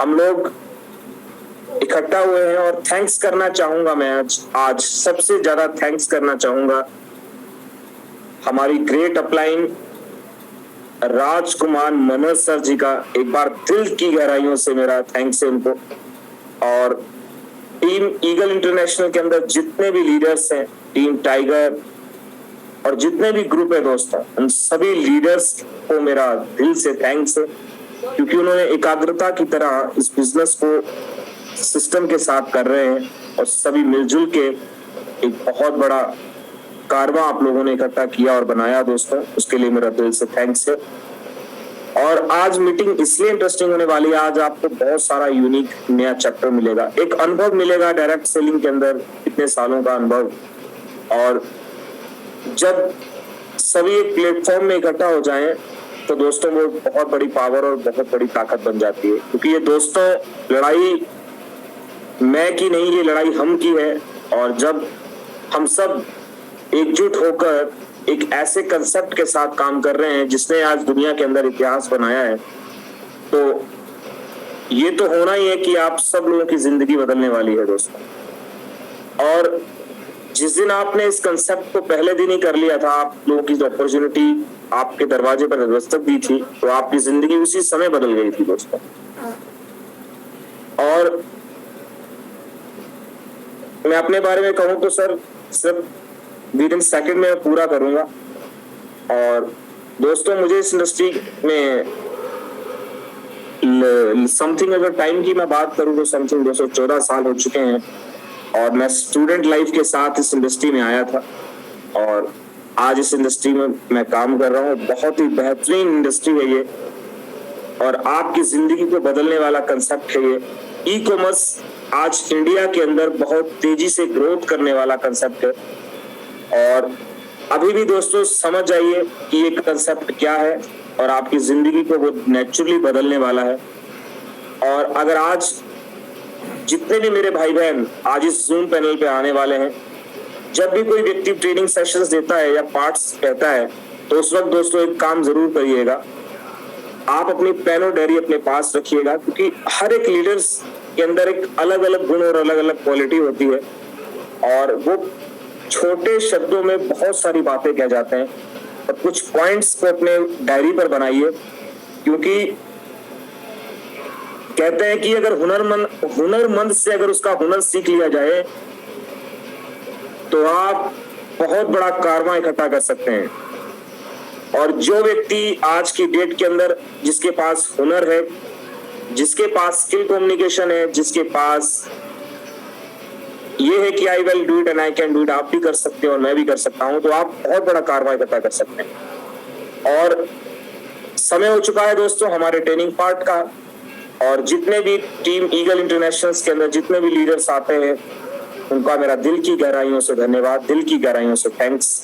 हम लोग इकट्ठा हुए हैं और थैंक्स करना चाहूंगा मैं आज सबसे ज्यादा थैंक्स करना चाहूंगा हमारी ग्रेट अपलाइन राजकुमार मनोज सर जी का। एक बार दिल की गहराइयों से मेरा थैंक्स है उनको। और टीम ईगल इंटरनेशनल के अंदर जितने भी लीडर्स हैं, टीम टाइगर और जितने भी ग्रुप है दोस्तों, उन सभी लीडर्स को मेरा दिल से थैंक्स है, क्योंकि उन्होंने एकाग्रता की तरह इस बिजनेस को सिस्टम के साथ कर रहे हैं और सभी मिलजुल के एक बहुत बड़ा कारवां आप लोगों ने इकट्ठा किया और बनाया दोस्तों, उसके लिए मेरा दिल से थैंक्स है। और आज मीटिंग इसलिए इंटरेस्टिंग होने वाली है, आज आपको बहुत सारा यूनिक नया चैप्टर मिलेगा, एक अनुभव मिलेगा डायरेक्ट सेलिंग के अंदर इतने सालों का अनुभव। और जब सभी एक प्लेटफॉर्म में इकट्ठा हो जाएं तो दोस्तों वो बहुत बड़ी पावर और बहुत बड़ी ताकत बन जाती है, क्योंकि ये दोस्तों लड़ाई मैं की नहीं, ये लड़ाई हम की है। और जब हम सब एकजुट होकर एक ऐसे कंसेप्ट के साथ काम कर रहे हैं जिसने आज दुनिया के अंदर इतिहास बनाया है, तो ये तो होना ही है कि आप सब लोगों की जिंदगी बदलने वाली है दोस्तों। और जिस दिन आपने इस कंसेप्ट को पहले दिन ही कर लिया था, आप लोगों की अपॉर्चुनिटी आपके दरवाजे पर दस्तक दी थी, तो आपकी जिंदगी उसी समय बदल गई थी दोस्तों। और मैं अपने बारे में कहूं तो सर सिर्फ विद इन सेकंड में पूरा करूंगा। और दोस्तों मुझे इस इंडस्ट्री में समथिंग, अगर टाइम की मैं बात करूं तो समथिंग 214 साल हो चुके हैं। और मैं स्टूडेंट लाइफ के साथ इस इंडस्ट्री में आया था और आज इस इंडस्ट्री में मैं काम कर रहा हूँ। बहुत ही बेहतरीन इंडस्ट्री है ये और आपकी जिंदगी को बदलने वाला कंसेप्ट है ये। ई कॉमर्स आज इंडिया के अंदर बहुत तेजी से ग्रोथ करने वाला कंसेप्ट है। और अभी भी दोस्तों समझ जाइए कि ये कंसेप्ट क्या है और आपकी जिंदगी को वो नेचुरली बदलने वाला है। और अगर आज जितने भी मेरे भाई बहन आज इस जूम पैनल पे आने वाले हैं, जब भी कोई व्यक्ति ट्रेनिंग सेशंस देता है या पार्ट्स कहता है, तो उस वक्त दोस्तों एक काम जरूर करिएगा, आप अपनी पेन और डायरी अपने पास रखिएगा, क्योंकि हर एक लीडर्स के अंदर एक अलग अलग गुण और अलग अलग क्वालिटी होती है और वो छोटे शब्दों में बहुत सारी बातें कह जाते हैं। और कुछ पॉइंट्स को अपने डायरी पर बनाइए, क्योंकि कहते हैं कि अगर हुनरमंद से अगर उसका हुनर सीख लिया जाए तो आप बहुत बड़ा कारवां इकट्ठा कर सकते हैं। और जो व्यक्ति आज की डेट के अंदर जिसके पास हुनर है, जिसके पास स्किल कम्युनिकेशन है, जिसके पास ये है कि I will do it and I can do it, आप भी कर सकते हो और मैं भी कर सकता हूं, तो आप बहुत बड़ा कारवां इकट्ठा कर सकते हैं। और समय हो चुका है दोस्तों हमारे ट्रेनिंग पार्ट का। और जितने भी टीम ईगल इंटरनेशनल के अंदर जितने भी लीडर्स आते हैं, उनका मेरा दिल की गहराइयों से धन्यवाद, दिल की गहराइयों से थैंक्स।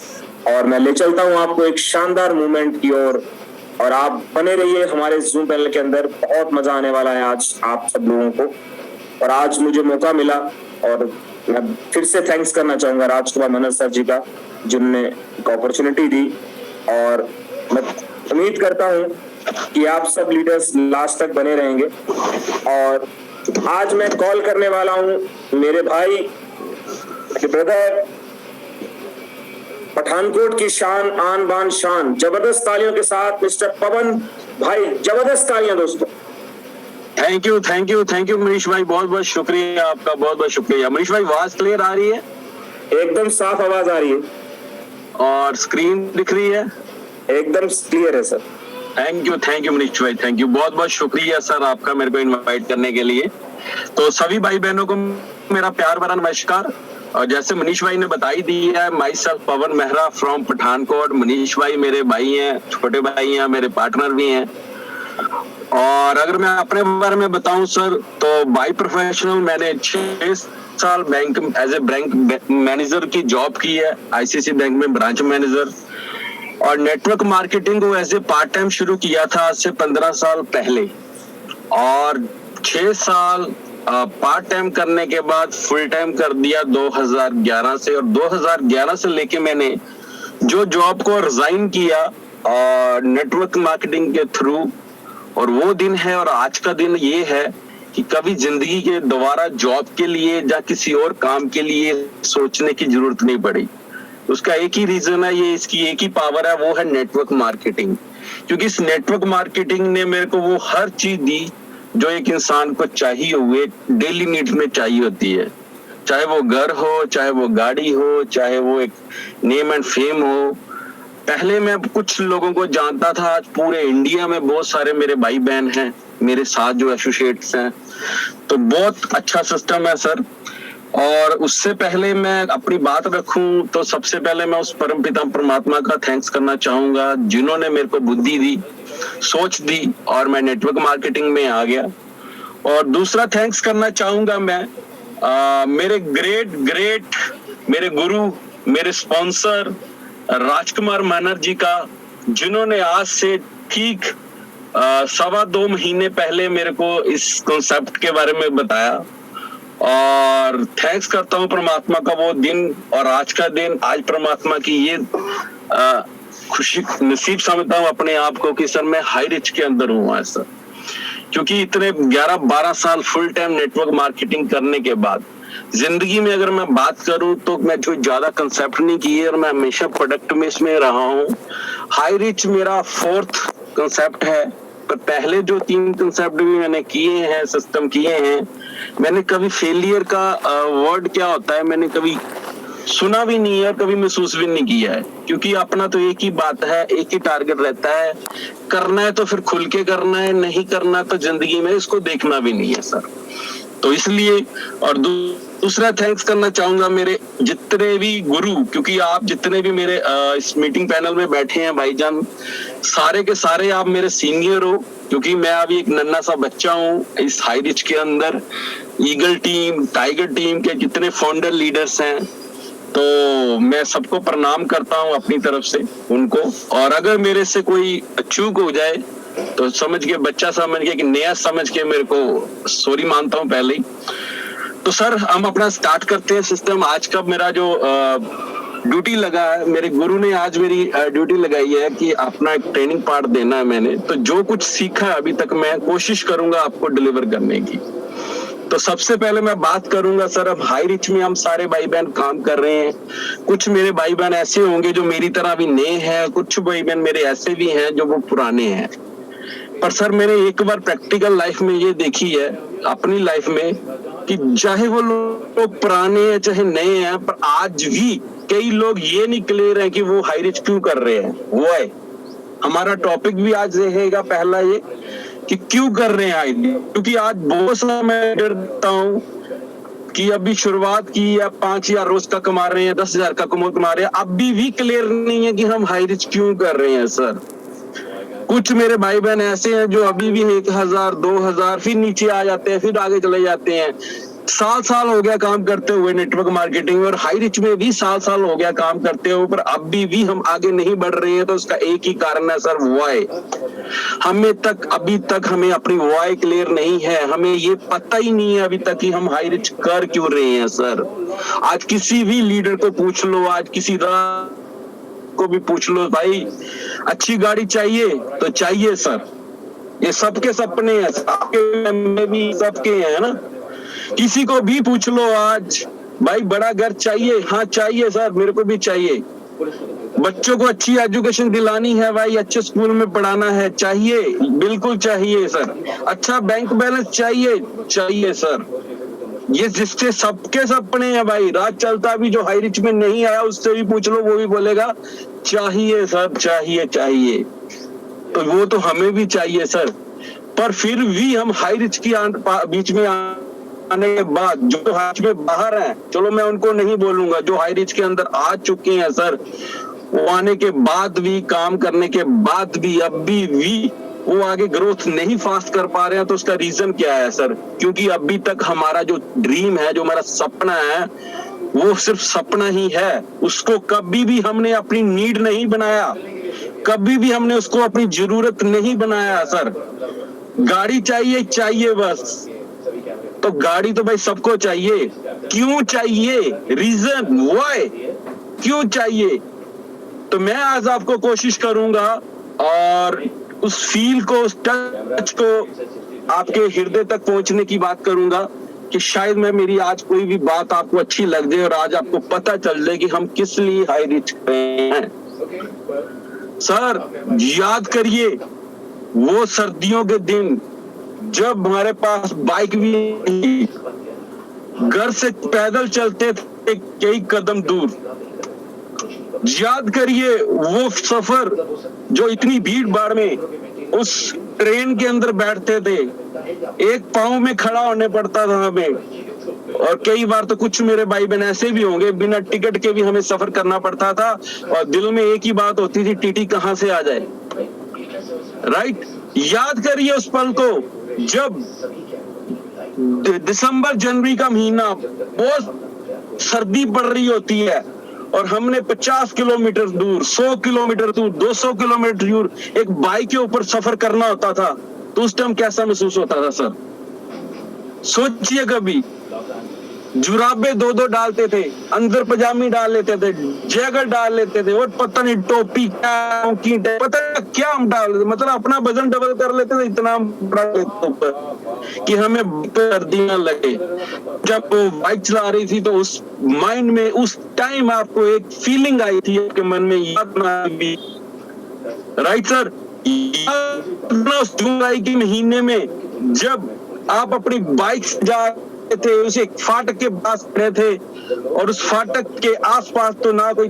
और मैं ले चलता हूं आपको एक शानदार मूवमेंट की ओर। और आप बने रहिए हमारे जूम पैनल के अंदर, बहुत मजा आने वाला है आज आप सब लोगों को। और आज मुझे मौका मिला और मैं फिर से थैंक्स करना चाहूंगा राजकुमार मनोज सर जी का, जिन्होंने एक अपॉर्चुनिटी दी। और मैं उम्मीद करता हूं कि आप सब लीडर्स लास्ट तक बने रहेंगे। और आज मैं कॉल करने वाला हूं मेरे भाई, ब्रदर, पठानकोट की शान, आन बान शान, जबरदस्त तालियों के साथ मिस्टर पवन भाई, जबरदस्त तालियां दोस्तों। थैंक यू मनीष भाई, बहुत बहुत शुक्रिया आपका, बहुत बहुत शुक्रिया। मनीष भाई आवाज क्लियर आ रही है? एकदम साफ आवाज आ रही है और स्क्रीन दिख रही है? एकदम क्लियर है सर। थैंक यू मनीष भाई, थैंक यू, बहुत बहुत शुक्रिया सर आपका मेरे को इनवाइट करने के लिए। तो सभी भाई बहनों को मेरा प्यार भरा नमस्कार। और जैसे मनीष भाई ने बताई दी है, my self Pawan Mehra from Pathankot. Manish भाई मेरे भाई हैं, छोटे भाई हैं, मेरे पार्टनर भी हैं। और अगर मैं अपने बारे में बताऊं सर, तो बाय प्रोफेशनल मैंने 6 साल bank as a bank manager की जॉब की है, आईसीसी बैंक में ब्रांच मैनेजर। और नेटवर्क मार्केटिंग को एज ए पार्ट टाइम शुरू किया था आज से 15 साल पहले। और 6 साल पार्ट टाइम करने के बाद फुल टाइम कर दिया 2011 से। और 2011 से लेके मैंने जो जॉब को रिजाइन किया और नेटवर्क मार्केटिंग के थ्रू, और वो दिन है और आज का दिन ये है कि कभी जिंदगी के दोबारा जॉब के लिए या किसी और काम के लिए सोचने की जरूरत नहीं पड़ी। उसका एक ही रीजन है, ये इसकी एक ही पावर है, वो है नेटवर्क मार्केटिंग। क्योंकि इस नेटवर्क मार्केटिंग ने मेरे को वो हर चीज दी जो एक इंसान को चाहिए हुए डेली नीड्स में चाहिए होती है। चाहे वो घर हो, चाहे वो गाड़ी हो, चाहे वो एक नेम एंड फेम हो। पहले मैं कुछ लोगों को जानता था, आज पूरे इंडिया में बहुत सारे मेरे भाई बहन हैं मेरे साथ जो एसोसिएट्स हैं। तो बहुत अच्छा सिस्टम है सर। और उससे पहले मैं अपनी बात रखूं तो सबसे पहले मैं उस परमपिता परमात्मा का थैंक्स करना चाहूंगा जिन्होंने मेरे को बुद्धि दी, सोच दी और मैं नेटवर्क मार्केटिंग में आ गया। और दूसरा थैंक्स करना चाहूंगा मैं मेरे ग्रेट मेरे गुरु, मेरे स्पॉन्सर राजकुमार मानर जी का, जिन्होंने आज से ठीक 2.25 महीने पहले मेरे को इस कॉन्सेप्ट के बारे में बताया। और थैंक्स करता हूँ परमात्मा का वो दिन और आज का दिन, आज परमात्मा की ये खुशी नसीब समझता हूँ अपने आप को कि सर मैं हाई रिच के अंदर हूँ आज सर। क्योंकि इतने 11-12 साल फुल टाइम नेटवर्क मार्केटिंग करने के बाद जिंदगी में अगर मैं बात करूं तो मैं जो ज्यादा कंसेप्ट नहीं किए और मैं हमेशा प्रोडक्ट में इसमें रहा हूं। हाई रिच मेरा 4th कंसेप्ट है, पर पहले जो 3 कंसेप्ट भी मैंने किए हैं, सिस्टम किए हैं, मैंने कभी फेलियर का वर्ड क्या होता है मैंने कभी सुना भी नहीं है और कभी महसूस भी नहीं किया है। क्योंकि अपना तो एक ही बात है, एक ही टारगेट रहता है, करना है तो फिर खुल के करना है, नहीं करना तो जिंदगी में इसको देखना भी नहीं है सर। तो इसलिए और दूसरा थैंक्स करना चाहूंगा मेरे जितने भी गुरु, क्योंकि आप जितने भी मेरे इस मीटिंग पैनल में बैठे हैं भाईजान, सारे के सारे आप मेरे सीनियर हो। क्योंकि मैं अभी एक नन्हा सा बच्चा हूँ इस हाई रिच के अंदर। ईगल टीम, टाइगर टीम के जितने फाउंडर लीडर्स हैं, तो मैं सबको प्रणाम करता हूँ अपनी तरफ से उनको। और अगर मेरे से कोई चूक हो जाए तो समझ के, बच्चा समझ के, कि नया समझ के मेरे को सॉरी मानता हूँ पहले ही। तो सर हम अपना स्टार्ट करते हैं सिस्टम। आज का मेरा जो ड्यूटी लगा है, मेरे गुरु ने आज मेरी ड्यूटी लगाई है कि अपना एक ट्रेनिंग पार्ट देना है मैंने। तो जो कुछ सीखा है अभी तक मैं कोशिश करूंगा आपको डिलीवर करने की। तो सबसे पहले मैं बात करूंगा सर, अब हाई रिच में हम सारे भाई बहन काम कर रहे हैं। कुछ मेरे भाई बहन ऐसे होंगे जो मेरी तरह भी नए हैं, कुछ भाई बहन मेरे ऐसे भी हैं जो वो पुराने हैं। पर सर मैंने एक बार प्रैक्टिकल लाइफ में ये देखी है अपनी लाइफ में कि चाहे वो लोग पुराने हैं चाहे नए हैं, पर आज भी कई लोग ये नहीं क्लियर है कि वो हाई रिच क्यों कर रहे हैं। वो है हमारा टॉपिक भी आज रहेगा पहला ये कि क्यों कर रहे हैं हाई रिच। क्योंकि आज बहुत सा मैं डरता हूँ कि अभी शुरुआत की है, 5,000 रोज का कमा रहे हैं, 10,000 का कमा रहे हैं, अभी भी क्लियर नहीं है कि हम हाई रिच क्यों कर रहे हैं सर। कुछ मेरे भाई बहन ऐसे हैं जो अभी भी 1,000 2,000 फिर नीचे आ जाते हैं, फिर आगे चले जाते हैं। साल हो गया काम करते हुए नेटवर्क मार्केटिंग, और हाई रिच में भी साल हो गया काम करते हुए, पर अभी भी हम आगे नहीं बढ़ रहे हैं। तो उसका एक ही कारण है सर, वाई। अभी तक हमें अपनी वाई क्लियर नहीं है। हमें ये पता ही नहीं है अभी तक कि हम हाई रिच कर क्यों रहे हैं सर। आज किसी भी लीडर को पूछ लो, आज किसी को भी पूछ लो, भाई अच्छी गाड़ी चाहिए तो चाहिए सर। ये सबके सपने हैं, आपके में भी सबके हैं ना। किसी को भी पूछ लो आज, भाई बड़ा घर चाहिए, हाँ चाहिए सर, मेरे को भी चाहिए। बच्चों को अच्छी एजुकेशन दिलानी है भाई, अच्छे स्कूल में पढ़ाना है, चाहिए, बिल्कुल चाहिए सर। अच्छा बैंक बैलेंस चाहिए सर। ये जिससे सबके सपने हैं भाई। रात चलता भी जो हाई रिच में नहीं आया उससे भी पूछ लो, वो भी बोलेगा चाहिए सर, चाहिए। तो वो तो हमें भी चाहिए सर। पर फिर भी हम हाई रिच की बीच में आने के बाद जो हाई रिच में बाहर हैं, चलो मैं उनको नहीं बोलूंगा, जो हाई रिच के अंदर आ चुके हैं सर, वो आने के बाद भी, काम करने के बाद भी अभी भी वो आगे ग्रोथ नहीं फास्ट कर पा रहे हैं। तो उसका रीजन क्या है सर? क्योंकि अभी तक हमारा जो ड्रीम है, जो हमारा सपना है, वो सिर्फ सपना ही है। उसको कभी भी हमने अपनी नीड नहीं बनाया, कभी भी हमने उसको अपनी जरूरत नहीं बनाया सर। गाड़ी चाहिए बस। तो गाड़ी तो भाई सबको चाहिए, क्यों चाहिए? रीजन व्हाई, क्यों चाहिए? तो मैं आज आपको कोशिश करूंगा और उस फील को, उस टच को आपके हृदय तक पहुंचने की बात करूंगा कि शायद मैं मेरी आज कोई भी बात आपको अच्छी लग जाए और आज आपको पता चल जाए कि हम किस लिए हाई रिच हैं। सर याद करिए वो सर्दियों के दिन जब हमारे पास बाइक भी नहीं, घर से पैदल चलते थे कई कदम दूर। याद करिए वो सफर जो इतनी भीड़ भाड़ में उस ट्रेन के अंदर बैठते थे, एक पांव में खड़ा होने पड़ता था हमें, और कई बार तो कुछ मेरे भाई बहन ऐसे भी होंगे बिना टिकट के भी हमें सफर करना पड़ता था, और दिल में एक ही बात होती थी, टीटी कहां से आ जाए। राइट, याद करिए उस पल को जब दिसंबर जनवरी का महीना, बहुत सर्दी पड़ रही होती है और हमने 50 किलोमीटर दूर, 100 किलोमीटर दूर, 200 किलोमीटर दूर एक बाइक के ऊपर सफर करना होता था, तो उस टाइम कैसा महसूस होता था सर? सोचिए कभी। जुराबे दो दो डालते थे, अंदर पजामी डाल लेते थे, जैकेट डाल लेते थे, और पता नहीं टोपी क्या पता नहीं क्या हम डाल लेते, मतलब अपना वजन डबल कर लेते थे, इतना कि हमें सर्दी न लगे। जब वो बाइक चला रही थी तो उस माइंड में उस टाइम आपको एक फीलिंग आई थी आपके मन में, याद ना भी। राइट सर, उस जुलाई के महीने में जब आप अपनी बाइक से जा थे, उसे फाटक के पास खड़े थे, और उस फाटक के आसपास तो ना कोई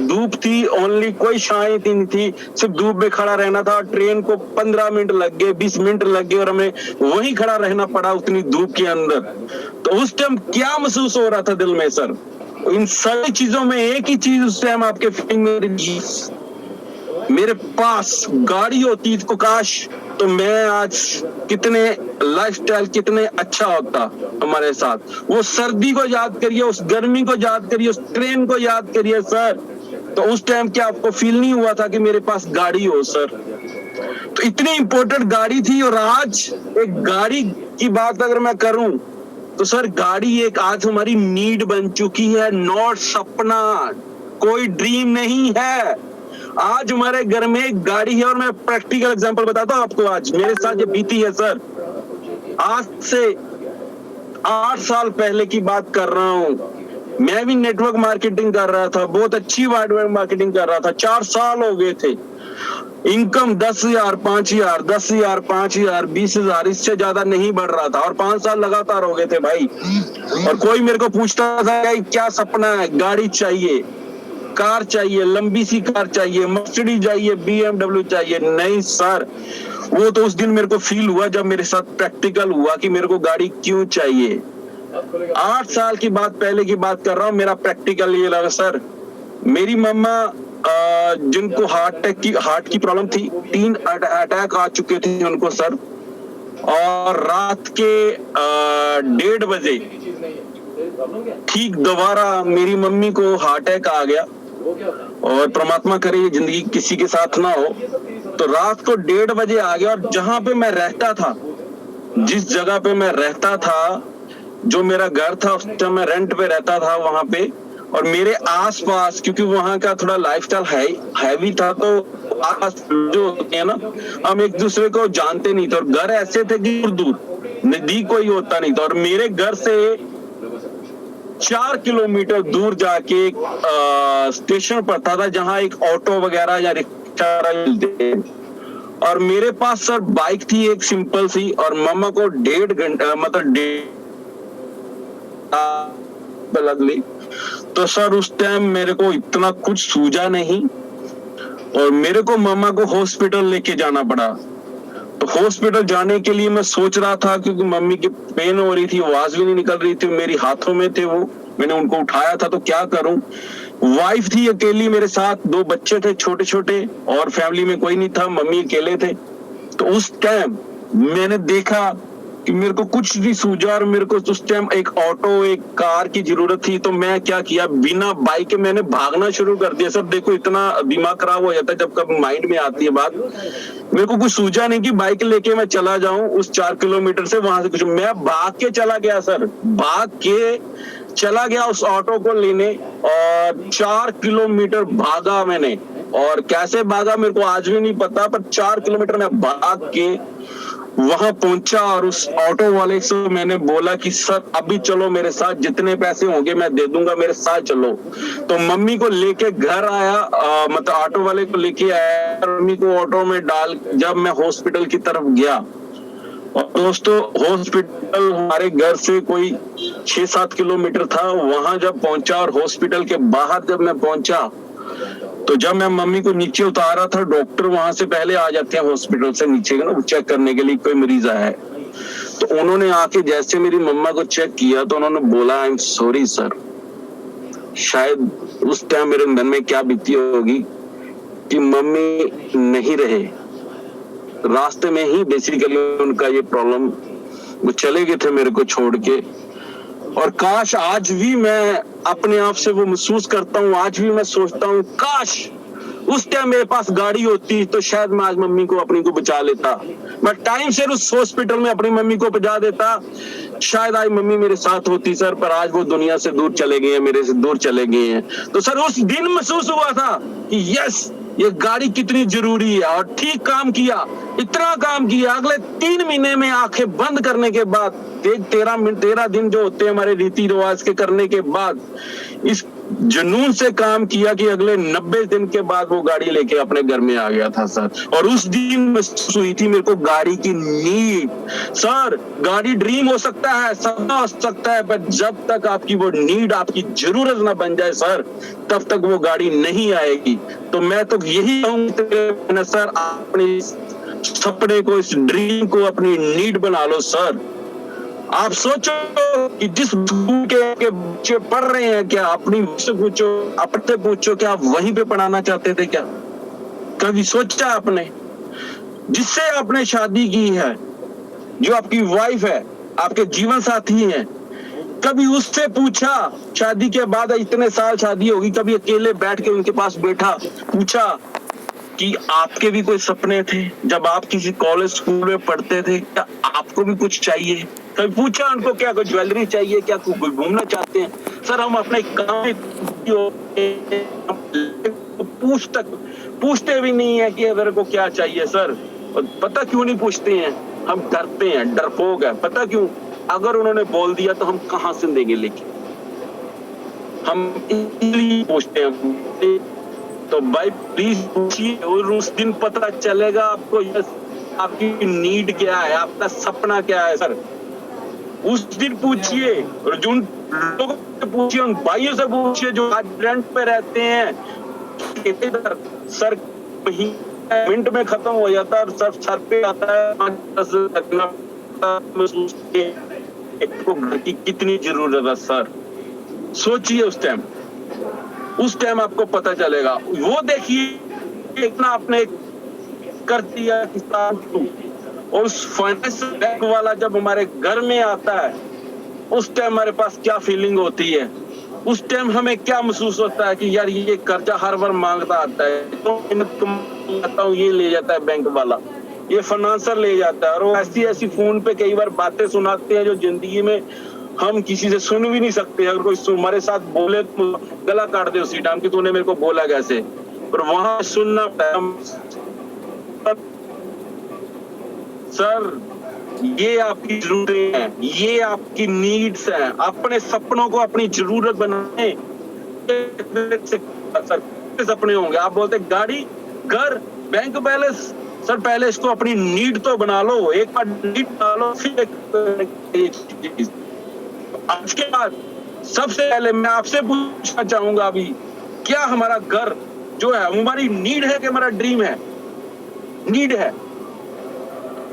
धूप थी, ओनली कोई छाई नहीं थी, सिर्फ धूप में खड़ा रहना था। ट्रेन को 15 मिनट लग गए, 20 मिनट लग गए, और हमें वहीं खड़ा रहना पड़ा उतनी धूप के अंदर। तो उस टाइम क्या महसूस हो रहा था दिल में सर? इन सारी चीजों में एक ही चीज उस टाइम आपके फीलिंग में, मेरे पास गाड़ी होती तो काश, तो मैं आज कितने लाइफस्टाइल कितने अच्छा होता हमारे साथ। वो सर्दी को याद करिए, उस गर्मी को याद करिए, उस ट्रेन को याद करिए सर। तो उस टाइम क्या आपको फील नहीं हुआ था कि मेरे पास गाड़ी हो सर? तो इतनी इंपॉर्टेंट गाड़ी थी, और आज एक गाड़ी की बात अगर मैं करूं तो सर गाड़ी एक आज हमारी नीड बन चुकी है, नॉट सपना, कोई ड्रीम नहीं है। आज हमारे घर में एक गाड़ी है, और मैं प्रैक्टिकल एग्जांपल बताता हूँ आपको, आज मेरे साथ ये बीती है सर। आज से 8 साल पहले की बात कर रहा हूँ, मैं भी नेटवर्क मार्केटिंग कर रहा था, बहुत अच्छी नेटवर्क मार्केटिंग कर रहा था, 4 साल हो गए थे। इनकम 10,000, 5,000, 10,000, 5,000, 20,000, इससे ज्यादा नहीं बढ़ रहा था, और 5 साल लगातार हो गए थे भाई। और कोई मेरे को पूछता था क्या सपना है? गाड़ी चाहिए, कार चाहिए, लंबी सी कार चाहिए, मर्सिडीज चाहिए, BMW चाहिए। नहीं सर, वो तो उस दिन मेरे को फील हुआ जब मेरे साथ प्रैक्टिकल हुआ कि मेरे को गाड़ी क्यों चाहिए। 8 साल की बात पहले की बात कर रहा हूँ, मेरा प्रैक्टिकल ये लगा सर। मेरी मम्मा जिनको हार्ट की प्रॉब्लम थी, 3 अटैक आ चुके थे उनको सर, और रात के 1:30 बजे ठीक दोबारा मेरी मम्मी को हार्ट अटैक आ गया, और परमात्मा करे ये जिंदगी किसी के साथ ना हो। तो रात को 1:30 बजे आ गया, और जहां पे मैं रहता था, जिस जगह पे मैं रहता था, जो मेरा घर था, उस टाइम मैं रेंट पे रहता था वहां पे, और मेरे आसपास, क्योंकि वहां का थोड़ा लाइफस्टाइल हैवी था, तो आस जो होते हैं ना, हम एक दूसरे को जानते नहीं थे, और घर ऐसे थे कि दूर नजदीक कोई होता नहीं था। और मेरे घर से 4 किलोमीटर दूर जाके एक स्टेशन पड़ता था जहां एक ऑटो वगैरह या रिक्शा मिलते, और मेरे पास सर बाइक थी एक सिंपल सी, और मम्मा को 1.5 घंटा मतलब लगली। तो सर उस टाइम मेरे को इतना कुछ सूझा नहीं, और मेरे को मम्मा को हॉस्पिटल लेके जाना पड़ा। तो हॉस्पिटल जाने के लिए मैं सोच रहा था, क्योंकि मम्मी की पेन हो रही थी, आवाज भी नहीं निकल रही थी, मेरी हाथों में थे वो, मैंने उनको उठाया था, तो क्या करूं। वाइफ थी अकेली मेरे साथ, 2 बच्चे थे छोटे छोटे, और फैमिली में कोई नहीं था, मम्मी अकेले थे। तो उस टाइम मैंने देखा कि मेरे को कुछ नहीं सूझा, और मेरे को उस टाइम एक ऑटो, एक कार की जरूरत थी। तो मैं क्या किया, बिना बाइक के मैंने भागना शुरू कर दिया। सर देखो, इतना दिमाग खराब हो जाता है जब कभी माइंड में आती है बात। मेरे को कुछ सूझा नहीं कि बाइक लेके मैं चला जाऊं उस 4 किलोमीटर से, वहां से कुछ, मैं भाग के चला गया सर, भाग के चला गया उस ऑटो को लेने, और 4 किलोमीटर भागा मैंने। और कैसे भागा मेरे को आज भी नहीं पता, पर 4 किलोमीटर मैं भाग के वहां पहुंचा और उस ऑटो वाले से मैंने बोला कि सर अभी चलो मेरे साथ, जितने पैसे होंगे मैं दे दूंगा, मेरे साथ चलो। तो मम्मी को लेके घर आया, मतलब ऑटो वाले को लेके आया, मम्मी को ऑटो में डाल जब मैं हॉस्पिटल की तरफ गया, और दोस्तों हॉस्पिटल हमारे घर से कोई 6-7 किलोमीटर था। वहां जब पहुंचा और हॉस्पिटल के बाहर जब मैं पहुंचा, तो जब मैं मम्मी को नीचे उतारा था, डॉक्टर वहां से पहले आ जाते हैं हॉस्पिटल से नीचे ना चेक करने के लिए कोई मरीज आया है। तो उन्होंने आके जैसे मेरी मम्मा को चेक किया तो उन्होंने बोला आई एम सॉरी सर। शायद उस टाइम मेरे मन में क्या बीती होगी कि मम्मी नहीं रहे, रास्ते में ही बेसिकली उनका ये प्रॉब्लम, वो चले गए थे मेरे को छोड़ के। और काश आज भी मैं अपने आप से वो महसूस करता हूँ, आज भी मैं सोचता हूँ काश उस टाइम मेरे पास गाड़ी होती तो शायद मैं आज मम्मी को अपनी को बचा लेता, मैं टाइम से उस हॉस्पिटल में अपनी मम्मी को पहुंचा देता, शायद आज मम्मी मेरे साथ होती सर। पर आज वो दुनिया से दूर चले गए हैं, मेरे से दूर चले गए हैं। तो सर उस दिन महसूस हुआ था कि यस ये गाड़ी कितनी जरूरी है, और ठीक काम किया, इतना काम किया। अगले 3 महीने में आंखें बंद करने के बाद, 13 दिन जो होते हैं हमारे रीति रिवाज के करने के बाद, इस जुनून से काम किया कि अगले 90 दिन के बाद वो गाड़ी लेके अपने घर में आ गया था सर। और उस दिन महसूस हुई थी मेरे को गाड़ी की नीड। सर गाड़ी ड्रीम हो सकता है, सपना हो सकता है, पर जब तक आपकी वो नीड, आपकी जरूरत ना बन जाए सर, तब तक वो गाड़ी नहीं आएगी। तो मैं तो यही कहूंगा सर, अपने सपने को, इस ड्रीम को अपनी नीड बना लो सर। आप सोचो कि जिस स्कूल के बच्चे पढ़ रहे हैं, क्या अपनी से पूछो, अपने पूछो, क्या आप वहीं पे पढ़ाना चाहते थे? क्या कभी सोचा आपने? जिससे आपने शादी की है, जो आपकी वाइफ है, आपके जीवन साथी हैं, कभी उससे पूछा शादी के बाद, इतने साल शादी होगी, कभी अकेले बैठ के उनके पास बैठा, पूछा कि आपके भी कोई सपने थे जब आप किसी कॉलेज स्कूल में पढ़ते थे? क्या आपको भी कुछ चाहिए? कभी पूछा उनको क्या कोई ज्वेलरी चाहिए, क्या कोई घूमना चाहते हैं? सर हम अपने काम पूछते भी नहीं है कि मेरे को क्या चाहिए सर। और पता क्यों नहीं पूछते हैं? हम डरते हैं, डरपोक है। पता क्यों? अगर उन्होंने बोल दिया तो हम कहां से देंगे लेके, हम इसलिए पूछते हैं। तो भाई प्लीज पूछिए, और उस दिन पता चलेगा आपको यस आपकी नीड क्या है, आपका सपना क्या है सर। उस दिन पूछिए, और जिन लोगों से पूछिए, उन भाइयों से पूछिए जो आज रेंट पे रहते हैं, सर मिनट में खत्म हो जाता है, और सर पे आता है महसूस घर की कितनी जरूरत है सर। सोचिए उस टाइम आपको पता चलेगा। वो देखिए इतना आपने कर दिया किसान, और उस फाइनेंस बैंक वाला जब हमारे घर में आता है, उस टाइम हमारे पास क्या फीलिंग होती है? उस टाइम हमें क्या महसूस होता है कि यार ये कर्जा हर बार मांगता आता है, तो ये ले जाता है बैंक वाला, ये फाइनेंसर ले जाता है, और वो ऐसी फोन पे कई बार बातें सुनाते हैं जो जिंदगी में हम किसी से सुन भी नहीं सकते। अगर कोई हमारे साथ बोले तो गला काट दे उसी टाइम कि तूने मेरे को बोला कैसे। पर वहां सुनना सर, ये आपकी जरूरतें हैं, ये आपकी नीड्स हैं। अपने सपनों को अपनी जरूरत बनाए। सपने होंगे, आप बोलते गाड़ी, घर, बैंक बैलेंस, सर पहले इसको अपनी नीड तो बना लो। एक बार नीड बना लो, फिर आज के बाद सबसे पहले मैं आपसे पूछना चाहूंगा, अभी क्या हमारा घर जो है हमारी नीड है कि हमारा ड्रीम है? नीड है।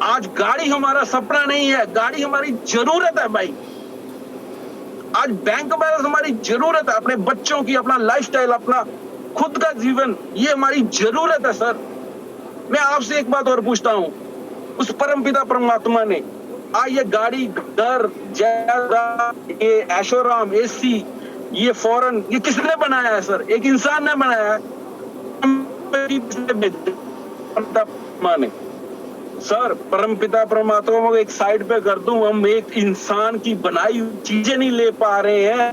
आज गाड़ी हमारा सपना नहीं है, गाड़ी हमारी जरूरत है भाई। आज बैंक बैलेंस हमारी जरूरत है, अपने बच्चों की, अपना लाइफस्टाइल, अपना खुद का जीवन, ये हमारी जरूरत है सर। मैं आपसे एक बात और पूछता हूं, उस परमपिता परमात्मा ने ये गाड़ी, घर, जायदाद, ये ऐशोराम, एसी, ये फॉरेन, ये किसने बनाया है सर? एक इंसान ने बनाया है। माने सर परमपिता परमात्मा को एक साइड पे कर दूं, हम एक इंसान की बनाई हुई चीजें नहीं ले पा रहे हैं,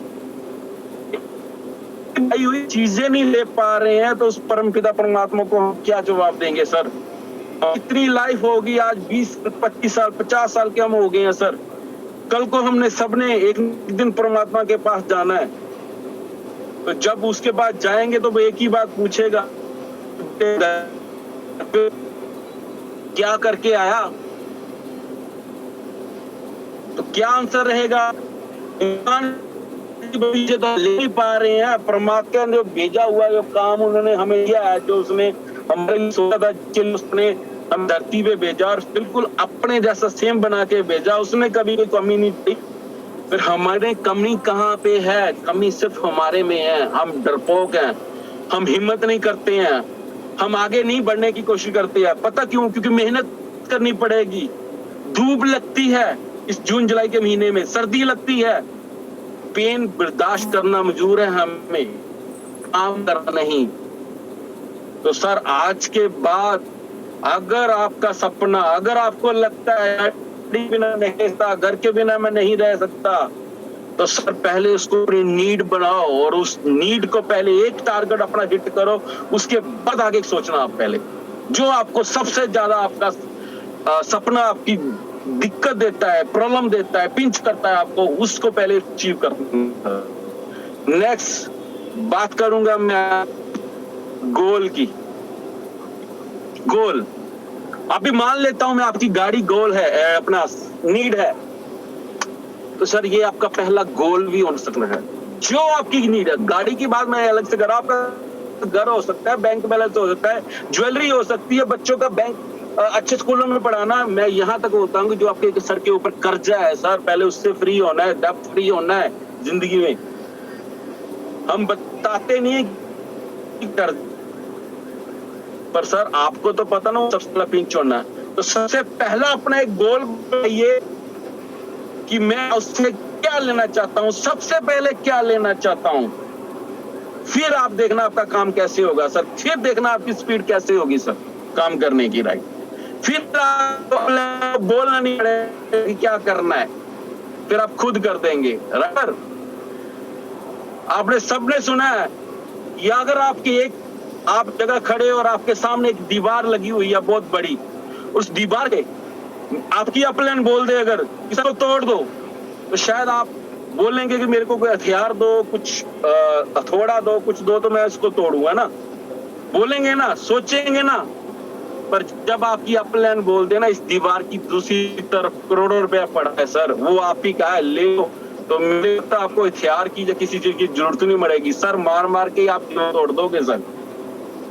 बनाई हुई चीजें नहीं ले पा रहे हैं, तो उस परमपिता परमात्मा को हम क्या जवाब देंगे सर? इतनी लाइफ होगी, आज 20 25 साल 50 साल के हम हो गए हैं सर। कल को हमने सबने एक दिन परमात्मा के पास जाना है, तो जब उसके बाद जाएंगे तो वो एक ही बात पूछेगा, क्या करके आया? तो क्या आंसर रहेगा? बच्चे तो ले नहीं पा रहे हैं। परमात्मा ने जो भेजा हुआ जो काम उन्होंने हमें दिया है, जो उसने हमारे लिए सोचा था, उसने हम धरती पे भेजा और बिल्कुल अपने जैसा सेम बना के भेजा। उसने कभी कोई कमी नहीं दी। फिर हमारे कमी कहाँ पे है? कमी सिर्फ हमारे में है। हम डरपोक हैं, हम हिम्मत नहीं करते हैं, हम आगे नहीं बढ़ने की कोशिश करते हैं। पता क्यों? क्योंकि मेहनत करनी पड़ेगी, धूप लगती है इस जून जुलाई के महीने में, सर्दी लगती है, पेन बर्दाश्त करना मजबूर है हमें, काम करना नहीं। तो सर आज के बाद अगर आपका सपना, अगर आपको लगता है बिना नहीं सकता, घर के बिना मैं नहीं रह सकता, तो सर पहले उसको अपनी नीड बनाओ और उस नीड को पहले एक टारगेट अपना हिट करो, उसके बाद आगे सोचना। आप पहले जो आपको सबसे ज्यादा आपका सपना आपकी दिक्कत देता है, प्रॉब्लम देता है, पिंच करता है आपको, उसको पहले अचीव करना। नेक्स्ट बात करूंगा मैं गोल की। गोल अभी मान लेता हूं मैं आपकी गाड़ी गोल है, अपना नीड है, तो सर ये आपका पहला गोल भी हो सकता है। जो आपकी नीड है, गाड़ी की बात मैं अलग से कर रहा हूं, आपका घर हो सकता है, बैंक बैलेंस हो सकता है, ज्वेलरी हो सकती है, बच्चों का बैंक अच्छे स्कूलों में पढ़ाना। मैं यहाँ तक होता हूँ कि जो आपके सर के ऊपर कर्जा है सर, पहले उससे फ्री होना है, डेब्ट फ्री होना है जिंदगी में। हम बताते नहीं है कि कर्ज, पर सर आपको तो पता ना सबसे पहला पिंच होना है। तो सबसे पहला अपना एक गोल बनाइए कि मैं उससे क्या लेना चाहता हूँ, सबसे पहले क्या लेना चाहता हूँ। फिर आप देखना आपका काम कैसे होगा सर, फिर देखना आपकी स्पीड कैसे होगी सर काम करने की। राइट, फिर आपको बोलना नहीं पड़ेगा कि क्या करना है, फिर आप खुद कर देंगे। राइट, आपने सबने सुना है कि अगर आपकी आप जगह खड़े और आपके सामने एक दीवार लगी हुई है बहुत बड़ी, उस दीवार के आपकी अपलाइन बोल दे अगर इसको तोड़ दो, तो शायद आप बोलेंगे कि मेरे को कोई हथियार दो, कुछ हथौड़ा दो, कुछ दो तो मैं इसको तोड़ूंगा ना, बोलेंगे ना, सोचेंगे ना। पर जब आपकी अपलाइन बोल देना इस दीवार की दूसरी तरफ करोड़ों रुपया पड़ा है सर, वो आप ही का है, ले लो, तो मेरे तो आपको हथियार की या किसी चीज की जरूरत नहीं पड़ेगी सर, मार मार के आप तोड़ दोगे सर,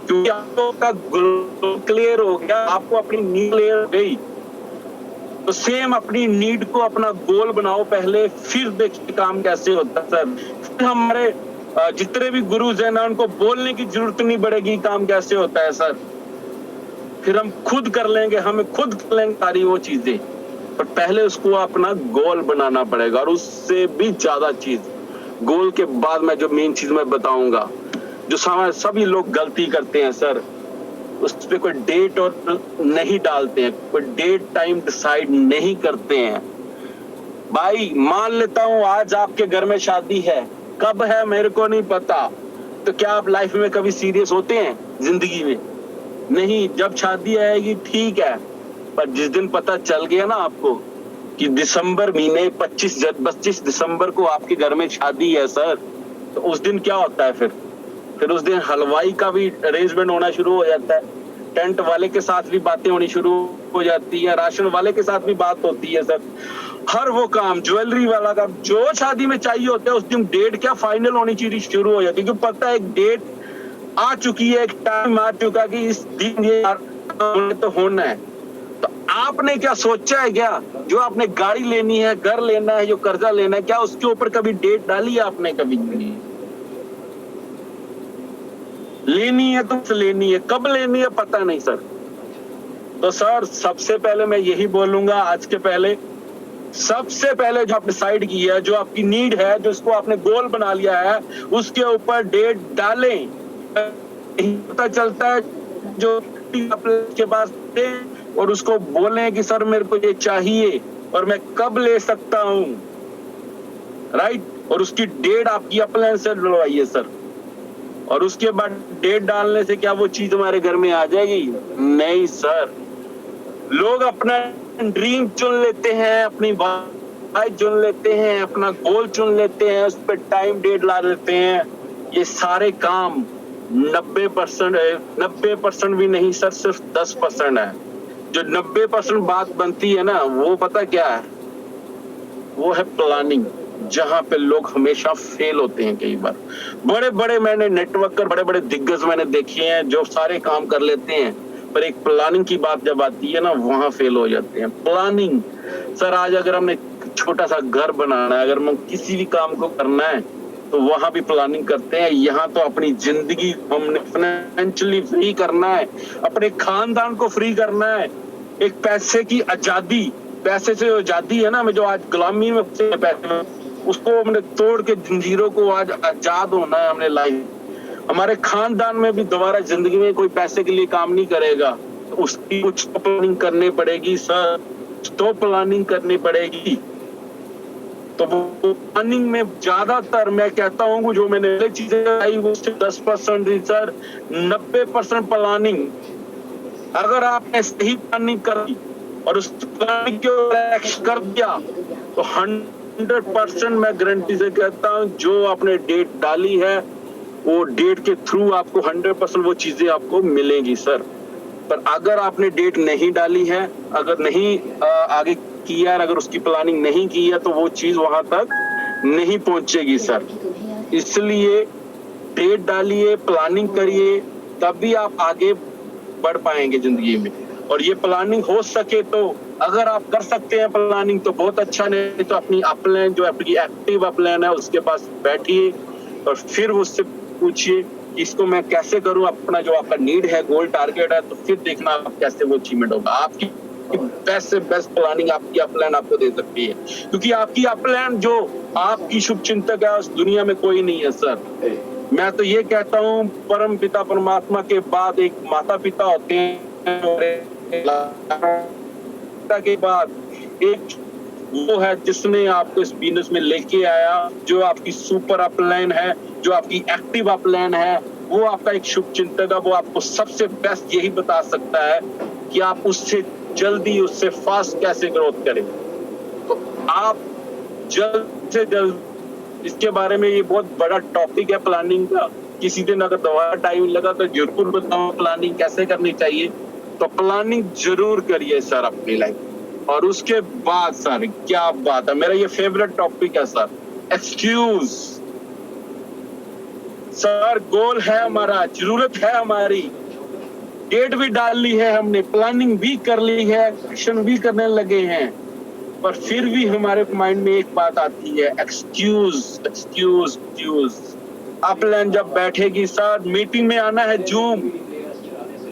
क्योंकि आपका क्लियर हो गया, आपको अपनी नीड क्लियर हो गई। तो सेम अपनी नीड को अपना गोल बनाओ पहले, फिर देखिए काम कैसे होता है सर। फिर हमारे जितने भी गुरुज हैं ना, उनको बोलने की जरूरत नहीं पड़ेगी काम कैसे होता है सर, फिर हम खुद कर लेंगे, हमें खुद कर लेंगे सारी वो चीजें। पर पहले उसको अपना गोल बनाना पड़ेगा, और उससे भी ज्यादा चीज गोल के बाद मैं जो मेन चीज मैं बताऊंगा, जो सभी लोग गलती करते हैं सर, उस पे कोई डेट और नहीं डालते हैं, कोई डेट टाइम डिसाइड नहीं करते हैं। भाई मान लेता हूं आज आपके घर में शादी है, कब है मेरे को नहीं पता, तो क्या आप लाइफ में कभी सीरियस होते हैं जिंदगी में? नहीं, जब शादी आएगी ठीक है, पर जिस दिन पता चल गया ना आपको कि दिसंबर महीने 25 दिसंबर को आपके घर में शादी है सर, तो उस दिन क्या होता है? फिर उस दिन हलवाई का भी अरेंजमेंट होना शुरू हो जाता है, टेंट वाले के साथ भी बातें होनी शुरू हो जाती है, राशन वाले के साथ भी बात होती है सर, हर वो काम, ज्वेलरी वाला काम जो शादी में चाहिए होता है, उस दिन डेट क्या फाइनल होनी चाहिए शुरू हो जाती है, क्योंकि पता है एक डेट आ चुकी है, एक टाइम आ चुका कि इस दिन ये तो होना है। तो आपने क्या सोचा है? क्या जो आपने गाड़ी लेनी है, घर लेना है, जो कर्जा लेना है, क्या उसके ऊपर कभी डेट डाली है आपने? कभी लेनी है तो लेनी है, कब लेनी है पता नहीं सर। तो सर सबसे पहले मैं यही बोलूंगा, आज के पहले सबसे पहले जो आप डिसाइड किया है, जो आपकी नीड है, जो इसको आपने गोल बना लिया है, उसके ऊपर डेट डालें। पता चलता है जो के पास और उसको बोलें कि सर मेरे को ये चाहिए और मैं कब ले सकता हूं, राइट, और उसकी डेट आपकी अपलाइन से डलवाइए सर। और उसके बाद डेट डालने से क्या वो चीज हमारे घर में आ जाएगी? नहीं सर, लोग अपना ड्रीम चुन लेते हैं, अपनी वाइफ चुन लेते हैं, अपना गोल चुन लेते हैं, उस पर टाइम डेट ला लेते हैं। ये सारे काम 90% है, 90% भी नहीं सर, सिर्फ 10% है। जो 90% बात बनती है ना, वो पता क्या है? वो है प्लानिंग, जहां पे लोग हमेशा फेल होते हैं। कई बार बड़े बड़े मैंने नेटवर्कर, बड़े बड़े दिग्गज मैंने देखे हैं जो सारे काम कर लेते हैं, पर एक प्लानिंग की बात जब आती है ना, वहां फेल हो जाते हैं। प्लानिंग सर, आज अगर हमने छोटा सा घर बनाना है, अगर हम किसी भी काम को करना है, तो वहां भी प्लानिंग करते हैं। यहाँ तो अपनी जिंदगी हमने फाइनेंशियली फ्री करना है, अपने खानदान को फ्री करना है, एक पैसे की आजादी, पैसे से आजादी है ना, हमें जो आज गुलामी में पैसे, उसको हमने तोड़ के जंजीरों को आज आजाद होना है हमने लाइफ। हमारे खानदान में भी दोबारा जिंदगी में कोई पैसे के लिए काम नहीं करेगा, तो उसकी कुछ प्लानिंग करनी पड़ेगी सर, तो प्लानिंग करनी पड़ेगी। तो वो प्लानिंग में ज्यादातर मैं कहता हूँ जो मैंने चीजें आई वो 10% थी सर, 90% प्लानिंग। अगर आपने सही प्लानिंग करी और उस प्लानिंग को कर दिया, तो 100% मैं गारंटी से कहता हूँ जो आपने डेट डाली है, वो डेट के थ्रू आपको 100% वो चीजें आपको मिलेंगी सर। पर अगर आपने डेट नहीं डाली है, अगर नहीं आगे किया, अगर उसकी प्लानिंग नहीं की है, तो वो चीज वहां तक नहीं पहुंचेगी सर। इसलिए डेट डालिए, प्लानिंग करिए, तभी आप आगे बढ़ पाएंगे जिंदगी में। और ये प्लानिंग हो सके तो अगर आप कर सकते हैं प्लानिंग तो बहुत अच्छा, नहीं तो अपनी अपलाइन जो आपकी एक्टिव अपलाइन है उसके पास बैठिए और फिर उससे पूछिए इसको मैं कैसे करूं, अपना जो आपका नीड है, गोल टारगेट है, तो फिर देखना आप कैसे वो अचीवमेंट होगा। आपकी बेस्ट से बेस्ट प्लानिंग आपकी अपलाइन आपको दे सकती है, क्योंकि आपकी अपलाइन जो आपकी शुभ चिंतक है उस दुनिया में कोई नहीं है सर। मैं तो ये कहता हूँ परम पिता परमात्मा के बाद एक माता पिता होते हैं, के बाद एक वो है जिसने आपको इस बिजनेस में लेके आया, जो आपकी सुपर अपलाइन है, जो आपकी एक्टिव अपलाइन है, वो आपका एक शुभ चिंतक है। वो आपको सबसे बेस्ट यही बता सकता है कि आप उससे जल्दी, उससे फास्ट कैसे ग्रोथ करें। तो आप जल्द से जल्द इसके बारे में, ये बहुत बड़ा टॉपिक है प्लानिंग का, किसी दिन अगर दोबारा टाइम लगा तो जरूर बताऊं प्लानिंग कैसे करनी चाहिए। तो प्लानिंग जरूर करिए सर अपनी लाइफ। और उसके बाद सर क्या बात है, मेरा ये फेवरेट टॉपिक है सर, एक्सक्यूज। सर गोल है हमारा, जरूरत है हमारी, डेट भी डाल ली है हमने, प्लानिंग भी कर ली है, एक्शन भी करने लगे हैं, पर फिर भी हमारे माइंड में एक बात आती है, एक्सक्यूज एक्सक्यूज एक्सक्यूज। अपलाइन जब बैठेगी सर, मीटिंग में आना है जूम,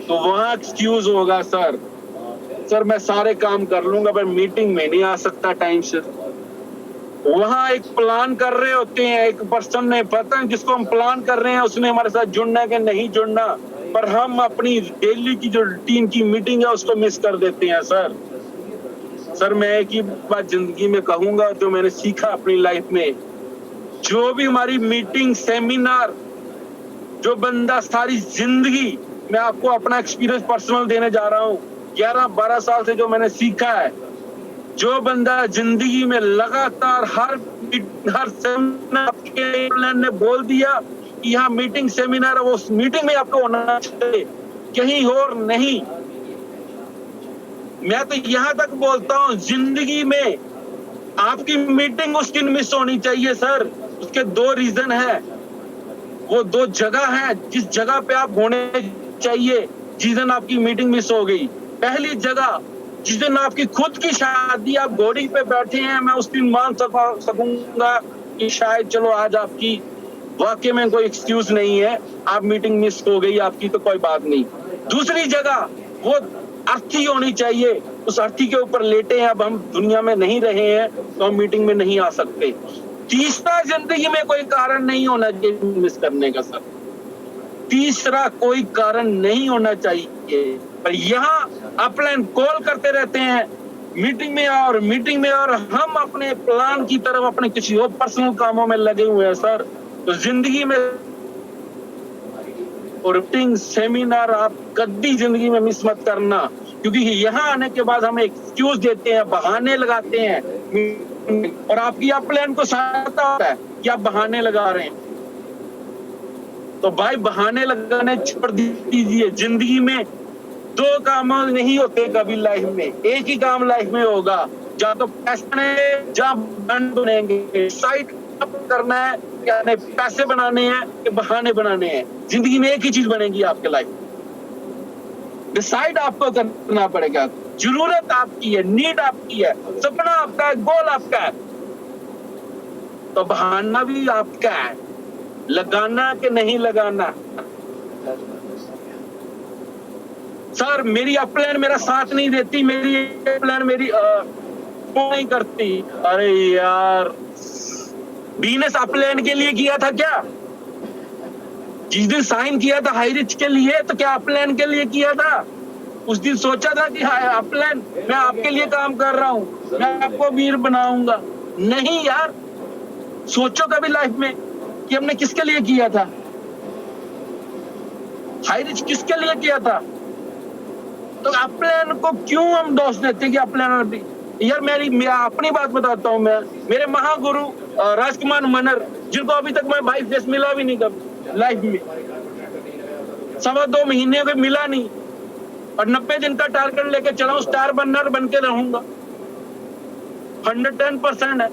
तो वहां एक्सक्यूज होगा सर, सर मैं सारे काम कर लूंगा पर मीटिंग में नहीं आ सकता टाइम से। वहां एक प्लान कर रहे होते हैं, एक पर्सन ने, पता है जिसको हम प्लान कर रहे हैं उसने हमारे साथ जुड़ना है कि नहीं जुड़ना, पर हम अपनी डेली की जो रूटीन की मीटिंग है उसको मिस कर देते हैं सर। सर मैं एक ही बात जिंदगी में कहूंगा जो मैंने सीखा अपनी लाइफ में, जो भी हमारी मीटिंग, सेमिनार, जो बंदा सारी जिंदगी, मैं आपको अपना एक्सपीरियंस पर्सनल देने जा रहा हूँ, 11-12 साल से जो मैंने सीखा है, जो बंदा जिंदगी में लगातार हर सेमिनार के प्लान ने बोल दिया कि यहाँ मीटिंग सेमिनार है, वो उस मीटिंग में आपको होना चाहिए, कहीं और नहीं। मैं तो यहाँ तक बोलता हूँ जिंदगी में आपकी मीटिंग उस दिन मिस होनी चाहिए सर। उसके 2 रीजन है, वो 2 जगह है जिस जगह पे आप होने चाहिए जिस दिन आपकी मीटिंग मिस हो गई। पहली जगह जिस दिन आपकी खुद की शादी, आप घोड़ी पे बैठे हैं, मैं उस दिन मान सकूंगा कि शायद चलो आज आपकी वाकई में कोई एक्सक्यूज नहीं है, आप मीटिंग मिस हो गई आपकी, तो कोई बात नहीं। दूसरी जगह वो अर्थी होनी चाहिए, उस अर्थी के ऊपर लेटे हैं, अब हम दुनिया में नहीं रहे हैं तो हम मीटिंग में नहीं आ सकते। तीसरा जिंदगी में कोई कारण नहीं होना चाहिए मिस करने का सर, तीसरा कोई कारण नहीं होना चाहिए। पर यहाँ अपलाइन कॉल करते रहते हैं मीटिंग में और मीटिंग में, और हम अपने प्लान की तरफ अपने किसी और पर्सनल कामों में लगे हुए हैं सर। तो जिंदगी में और मीटिंग सेमिनार आप कभी जिंदगी में मिस मत करना, क्योंकि यहाँ आने के बाद हम एक्सक्यूज देते हैं, बहाने लगाते हैं, और आपकी अपलाइन को सहायता होता है कि आप बहाने लगा रहे हैं। तो भाई बहाने लगाने छोड़ दीजिए। जिंदगी में दो काम नहीं होते कभी लाइफ में, एक ही काम लाइफ में होगा, या तो पैसे जहाँ बंद बनेंगे। साइड करना है क्या, पैसे बनाने हैं कि बहाने बनाने हैं। जिंदगी में एक ही चीज बनेगी आपके लाइफ। डिसाइड आपको करना पड़ेगा। जरूरत आपकी है, नीड आपकी है, सपना आपका है, गोल आपका है, तो बहाना भी आपका है। लगाना कि नहीं लगाना। सर मेरी अपलाइन मेरा साथ नहीं देती, मेरी अपलाइन मेरी नहीं करती। अरे यार, बीनस अपलाइन के लिए किया था क्या? जिस दिन साइन किया था हाई रिच के लिए, तो क्या अपलाइन के लिए किया था? उस दिन सोचा था कि अपलाइन मैं आपके लिए काम कर रहा हूं, मैं आपको वीर बनाऊंगा? नहीं यार, सोचो कभी लाइफ में कि हमने किसके लिए किया था, हाई रिच किसके लिए किया था? तो अपलाइन को क्यों हम दोष देते कि अपलाइन? यार मैं अपनी बात बताता हूँ। मैं मेरे महागुरु राजकुमार मनर, जिनको अभी तक मैं भाई फेस मिला भी नहीं कभी लाइफ में, 2.25 महीने को मिला नहीं, और 90 दिन का टारगेट लेके चला हूं, स्टार बनर बन के रहूंगा। 110% है।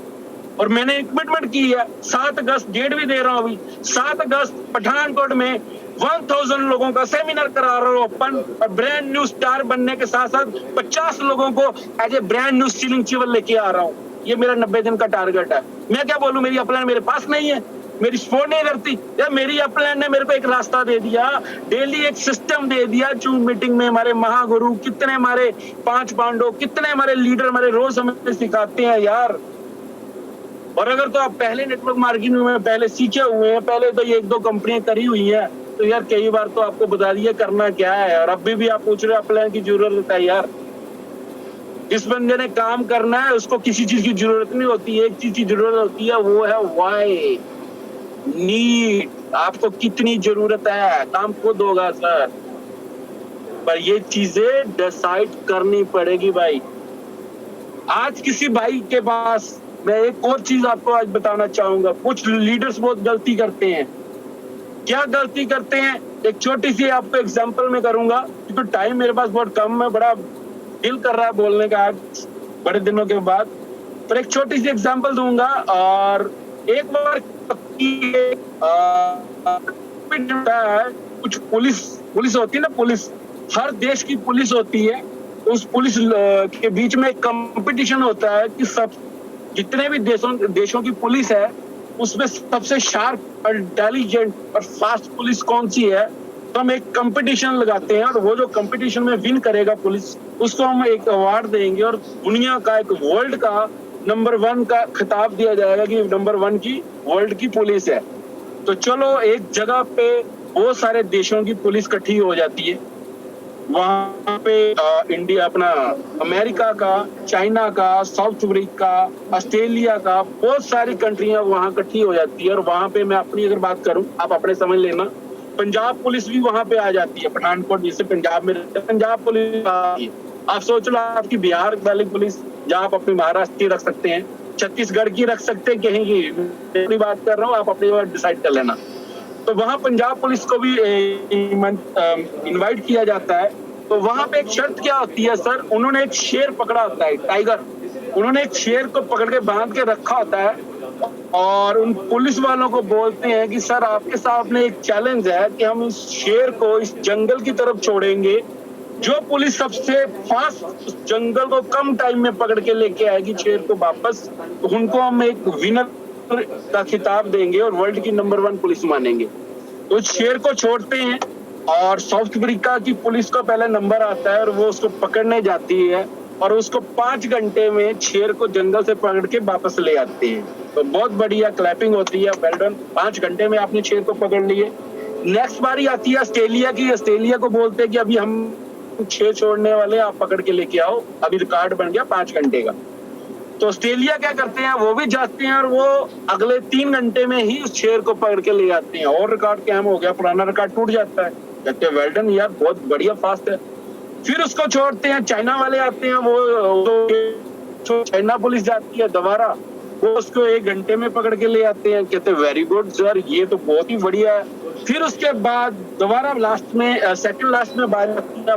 और मैंने कमिटमेंट की है, 7 अगस्त डेट भी दे रहा हूं अभी, 7 अगस्त पठानकोट में 1000 लोगों का सेमिनार करा रहा हूं ओपन, और ब्रांड न्यू स्टार बनने के साथ साथ 50 लोगों को as a brand new ceiling achiever लेके आ रहा हूं। ये मेरा 90 दिन का टारगेट है। मैं क्या बोलूं, मेरी अपलाइन मेरे पास नहीं है, मेरी सपोर्ट नहीं करती। यार मेरी अपलाइन ने मेरे को एक रास्ता दे दिया, डेली एक सिस्टम दे दिया। जूम मीटिंग में हमारे महागुरु कितने, हमारे 5 पांडव, कितने हमारे लीडर हमारे रोज हमें सिखाते हैं यार। और अगर तो आप पहले नेटवर्क मार्केटिंग में पहले सीखे हुए हैं, पहले तो ये 1-2 कंपनियां करी हुई हैं, तो यार कई बार तो आपको बता दिया करना क्या है। और अभी भी आप पूछ रहे हो अपलाइन की जरूरत है। यार जिस बंदे ने काम करना है उसको किसी चीज की जरूरत नहीं होती, एक चीज की जरूरत होती है, वो है व्हाई, नीड। आपको कितनी जरूरत है, काम खुद होगा सर, पर ये चीजें डिसाइड करनी पड़ेगी भाई। आज किसी भाई के पास, मैं एक और चीज आपको आज बताना चाहूंगा, कुछ लीडर्स बहुत गलती करते हैं। क्या गलती करते हैं, एक छोटी सी आपको एग्जांपल में करूंगा, क्योंकि टाइम मेरे पास बहुत कम है, बड़ा दिल कर रहा है बोलने का आज बड़े दिनों के बाद, पर एक छोटी सी एग्जांपल दूंगा। और एक बार कुछ पुलिस होती है ना, पुलिस हर देश की पुलिस होती है, उस पुलिस के बीच में एक कंपटीशन होता है कि सब जितने भी देशों की पुलिस है उसमें सबसे शार्प और इंटेलिजेंट और फास्ट पुलिस कौन सी है। तो हम एक कंपटीशन लगाते हैं, और वो जो कंपटीशन में विन करेगा पुलिस, उसको हम एक अवार्ड देंगे, और दुनिया का एक वर्ल्ड का नंबर 1 का खिताब दिया जाएगा कि नंबर 1 की वर्ल्ड की पुलिस है। तो चलो एक जगह पे बहुत सारे देशों की पुलिस इकट्ठी हो जाती है, वहां पे इंडिया, अपना अमेरिका का, चाइना का, साउथ अफ्रीका, ऑस्ट्रेलिया का, बहुत सारी कंट्रियां वहां इकट्ठी हो जाती है। और वहां पे मैं अपनी अगर बात करूं, आप अपने समझ लेना, पंजाब पुलिस भी वहां पे आ जाती है। पठानकोट जैसे पंजाब में पंजाब पुलिस आती है। आप सोच लो, आपकी बिहार वाली पुलिस, जहाँ आप अपनी महाराष्ट्र की रख सकते हैं, छत्तीसगढ़ की रख सकते हैं, कहीं की, अपनी बात कर रहा हूँ, आप अपनी बात डिसाइड कर लेना। तो वहां पंजाब पुलिस को भी इनवाइट किया जाता है। तो वहां पे एक शर्त क्या होती है सर, उन्होंने एक शेर पकड़ा होता है, टाइगर, उन्होंने एक शेर को पकड़ के बांध के रखा होता है, और उन पुलिस वालों को बोलते हैं कि सर आपके सामने एक चैलेंज है कि हम इस शेर को इस जंगल की तरफ छोड़ेंगे, जो पुलिस सबसे फास्ट जंगल को कम टाइम में पकड़ के लेके आएगी शेर को वापस, तो उनको हम एक विनर का खिताब देंगे और वर्ल्ड की नंबर 1 पुलिस मानेंगे। तो शेर को छोड़ते हैं, और साउथ अफ्रीका की पुलिस को पहले नंबर आता है, और वो उसको पकड़ने जाती है, और उसको 5 घंटे में शेर को जंगल से पकड़ के वापस ले आते हैं। तो बहुत बढ़िया क्लैपिंग होती है, वेल डन, 5 घंटे में आपने शेर को पकड़ लिए। नेक्स्ट बारी आती है ऑस्ट्रेलिया की, ऑस्ट्रेलिया को बोलते हैं कि अभी हम शेर छोड़ने वाले, आप पकड़ के लेके आओ, अभी रिकॉर्ड बन गया 5 घंटे का। तो ऑस्ट्रेलिया क्या करते हैं, वो भी जाते हैं और वो अगले 3 घंटे में ही उस शेर को पकड़ के ले आते हैं और रिकॉर्ड कैम हो गया, पुराना रिकॉर्ड टूट जाता है। कहते हैं वेल डन यार, बहुत बढ़िया, फास्ट है। फिर उसको छोड़ते हैं, चाइना वाले आते हैं, वो चाइना पुलिस जाती है दोबारा, वो उसको 1 घंटे में पकड़ के ले आते हैं। कहते हैं वेरी गुड सर, ये तो बहुत ही बढ़िया है। फिर उसके बाद दोबारा लास्ट में सेकंड लास्ट में बात आती है,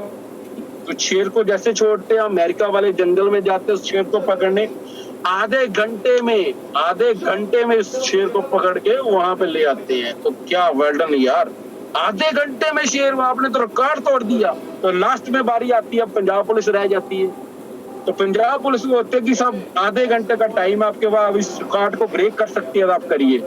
तो शेर को जैसे छोड़ते हैं, अमेरिका वाले जंगल में जाते हैं उस शेर को पकड़ने, आधे घंटे में इस शेर को पकड़ के वहां पे ले आते हैं। तो क्या वेल डन यार, आधे घंटे में शेर, आपने तो रिकॉर्ड तोड़ दिया। तो लास्ट में बारी आती है, पंजाब पुलिस रह जाती है। तो पंजाब पुलिस को होते कि साहब आधे घंटे का टाइम आपके पास, इस रिकॉर्ड को ब्रेक कर सकती है, आप करिए।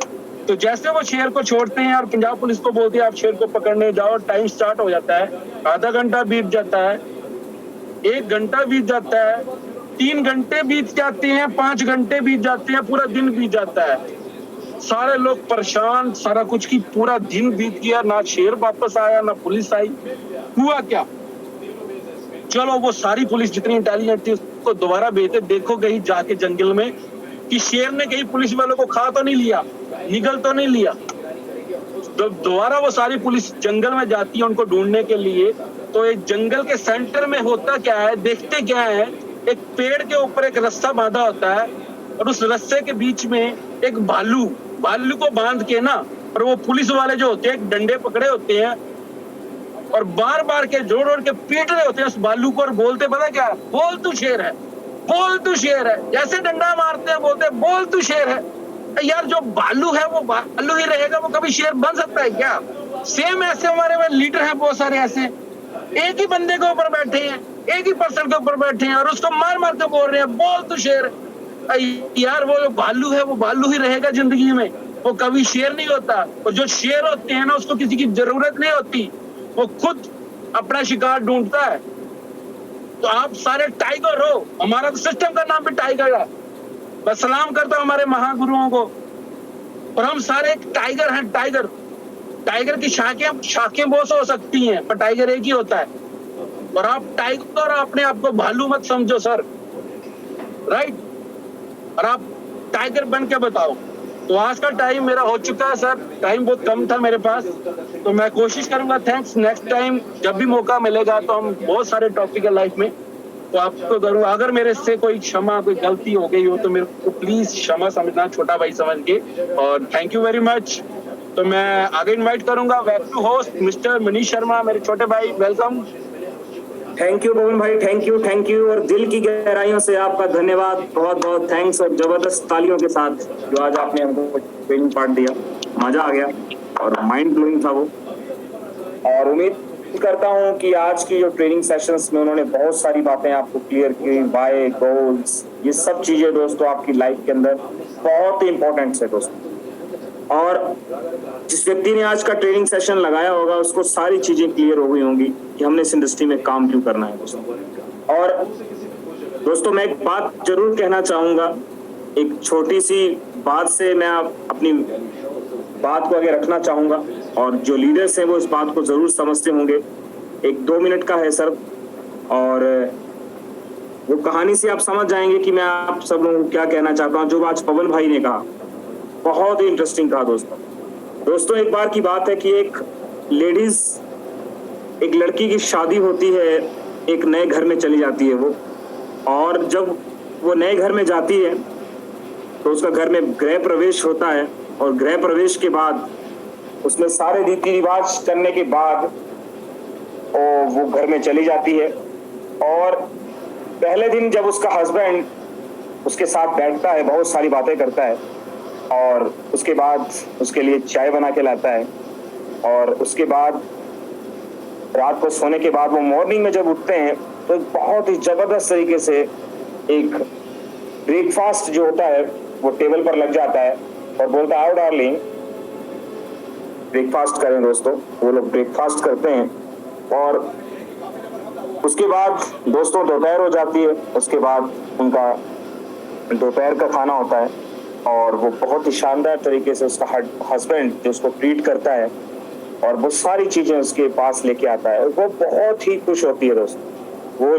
तो जैसे वो शेर को छोड़ते हैं और पंजाब पुलिस को बोलते हैं आप शेर को पकड़ने जाओ, टाइम स्टार्ट हो जाता है। आधा घंटा बीत जाता है, 1 घंटा बीत जाता है, 3 घंटे बीत जाते हैं, 5 घंटे बीत जाते हैं, पूरा दिन बीत जाता है। सारे लोग परेशान, सारा कुछ की पूरा दिन बीत गया, ना शेर वापस आया, ना पुलिस आई। हुआ क्या? चलो वो सारी पुलिस जितनी इंटेलिजेंट थी उसको दोबारा भेजते, देखो कहीं जाके जंगल में कि शेर ने कहीं पुलिस वालों को खा तो नहीं लिया, निगल तो नहीं लिया। दोबारा वो सारी पुलिस जंगल में जाती है उनको ढूंढने के लिए। तो एक जंगल के सेंटर में होता क्या है, देखते क्या है, एक पेड़ के ऊपर एक रस्सा बांधा होता है और उस रस्से के बीच में एक भालू को बांध के ना, और वो पुलिस वाले जो होते हैं डंडे पकड़े होते हैं और बार बार के जोड़ के पीट रहे होते हैं उस भालू को और बोलते पता क्या, बोल तू शेर है, बोल तू शेर है। जैसे डंडा मारते हैं बोलते हैं बोल तू शेर है। यार जो भालू है वो भालू ही रहेगा, वो कभी शेर बन सकता है क्या? सेम ऐसे हमारे में लीडर हैं बहुत सारे ऐसे, एक ही बंदे के ऊपर बैठे हैं, एक ही पर्सन के ऊपर बैठे हैं और उसको मार मार के बोल रहे हैं बोल तू शेर। यार वो जो भालू है वो भालू ही रहेगा जिंदगी में, वो कभी शेर नहीं होता। और जो शेर होते हैं ना उसको किसी की जरूरत नहीं होती, वो खुद अपना शिकार ढूंढता है। तो आप सारे टाइगर हो, हमारा तो सिस्टम का नाम भी टाइगर है। बस सलाम करता हूं हमारे महागुरुओं को, और हम सारे एक टाइगर हैं। टाइगर की शाखें बहुत हो सकती हैं पर टाइगर एक ही होता है। और आप टाइगर और अपने आप को भालू मत समझो सर, राइट? और आप टाइगर बन के बताओ। तो आज का टाइम मेरा हो चुका है सर, टाइम बहुत कम था मेरे पास, तो मैं कोशिश करूंगा। थैंक्स, नेक्स्ट टाइम जब भी मौका मिलेगा तो हम बहुत सारे टॉपिक है लाइफ में तो आपको करूंगा। अगर मेरे से कोई गलती हो गई हो तो मेरे को प्लीज क्षमा समझना, छोटा भाई समझ के। और थैंक यू वेरी मच। तो मैं आगे इनवाइट करूंगा back to host mister Manish Sharma, मेरे छोटे भाई, वेलकम। थैंक यू पवन भाई, थैंक यू और दिल की गहराइयों से आपका धन्यवाद, बहुत बहुत थैंक्स। और जबरदस्त तालियों के साथ जो आज आपने हमको ट्रेनिंग पार्ट दिया, मजा आ गया और माइंड ब्लोइंग था वो। और उम्मीद करता हूं कि आज की जो ट्रेनिंग सेशंस में उन्होंने बहुत सारी बातें आपको क्लियर की, वाई, गोल्स, ये सब चीजें दोस्तों आपकी लाइफ के अंदर बहुत ही इंपॉर्टेंट है दोस्तों। और जिस व्यक्ति ने आज का ट्रेनिंग सेशन लगाया होगा उसको सारी चीजें क्लियर हो गई होंगी कि हमने इस इंडस्ट्री में काम क्यों करना है दोस्तों। और दोस्तों मैं एक बात जरूर कहना चाहूंगा, एक छोटी सी बात से मैं अपनी बात को आगे रखना चाहूंगा और जो लीडर्स हैं वो इस बात को जरूर समझते होंगे। एक 2 मिनट का है सर और वो कहानी से आप समझ जाएंगे कि मैं आप सब लोगों को क्या कहना चाहता हूँ। जो आज पवन भाई ने कहा बहुत ही इंटरेस्टिंग कहा दोस्तों। एक बार की बात है कि एक लेडीज, एक लड़की की शादी होती है, एक नए घर में चली जाती है वो, और जब वो नए घर में जाती है तो उसका घर में गृह प्रवेश होता है और गृह प्रवेश के बाद उसमें सारे रीति रिवाज करने के बाद वो घर में चली जाती है। और पहले दिन जब उसका हस्बैंड उसके साथ बैठता है, बहुत सारी बातें करता है और उसके बाद उसके लिए चाय बना के लाता है और उसके बाद रात को सोने के बाद वो मॉर्निंग में जब उठते हैं तो बहुत ही जबरदस्त तरीके से एक ब्रेकफास्ट जो होता है वो टेबल पर लग जाता है और बोलता है आओ डार्लिंग ब्रेकफास्ट करें दोस्तों। वो लोग ब्रेकफास्ट करते हैं और उसके बाद दोस्तों दोपहर हो जाती है। उसके बाद उनका दोपहर का खाना होता है और वो बहुत ही शानदार तरीके से उसका हस्बैंड जो उसको ट्रीट करता है और वो सारी चीजें उसके पास लेके आता है। वो बहुत ही खुश होती है दोस्तों। वो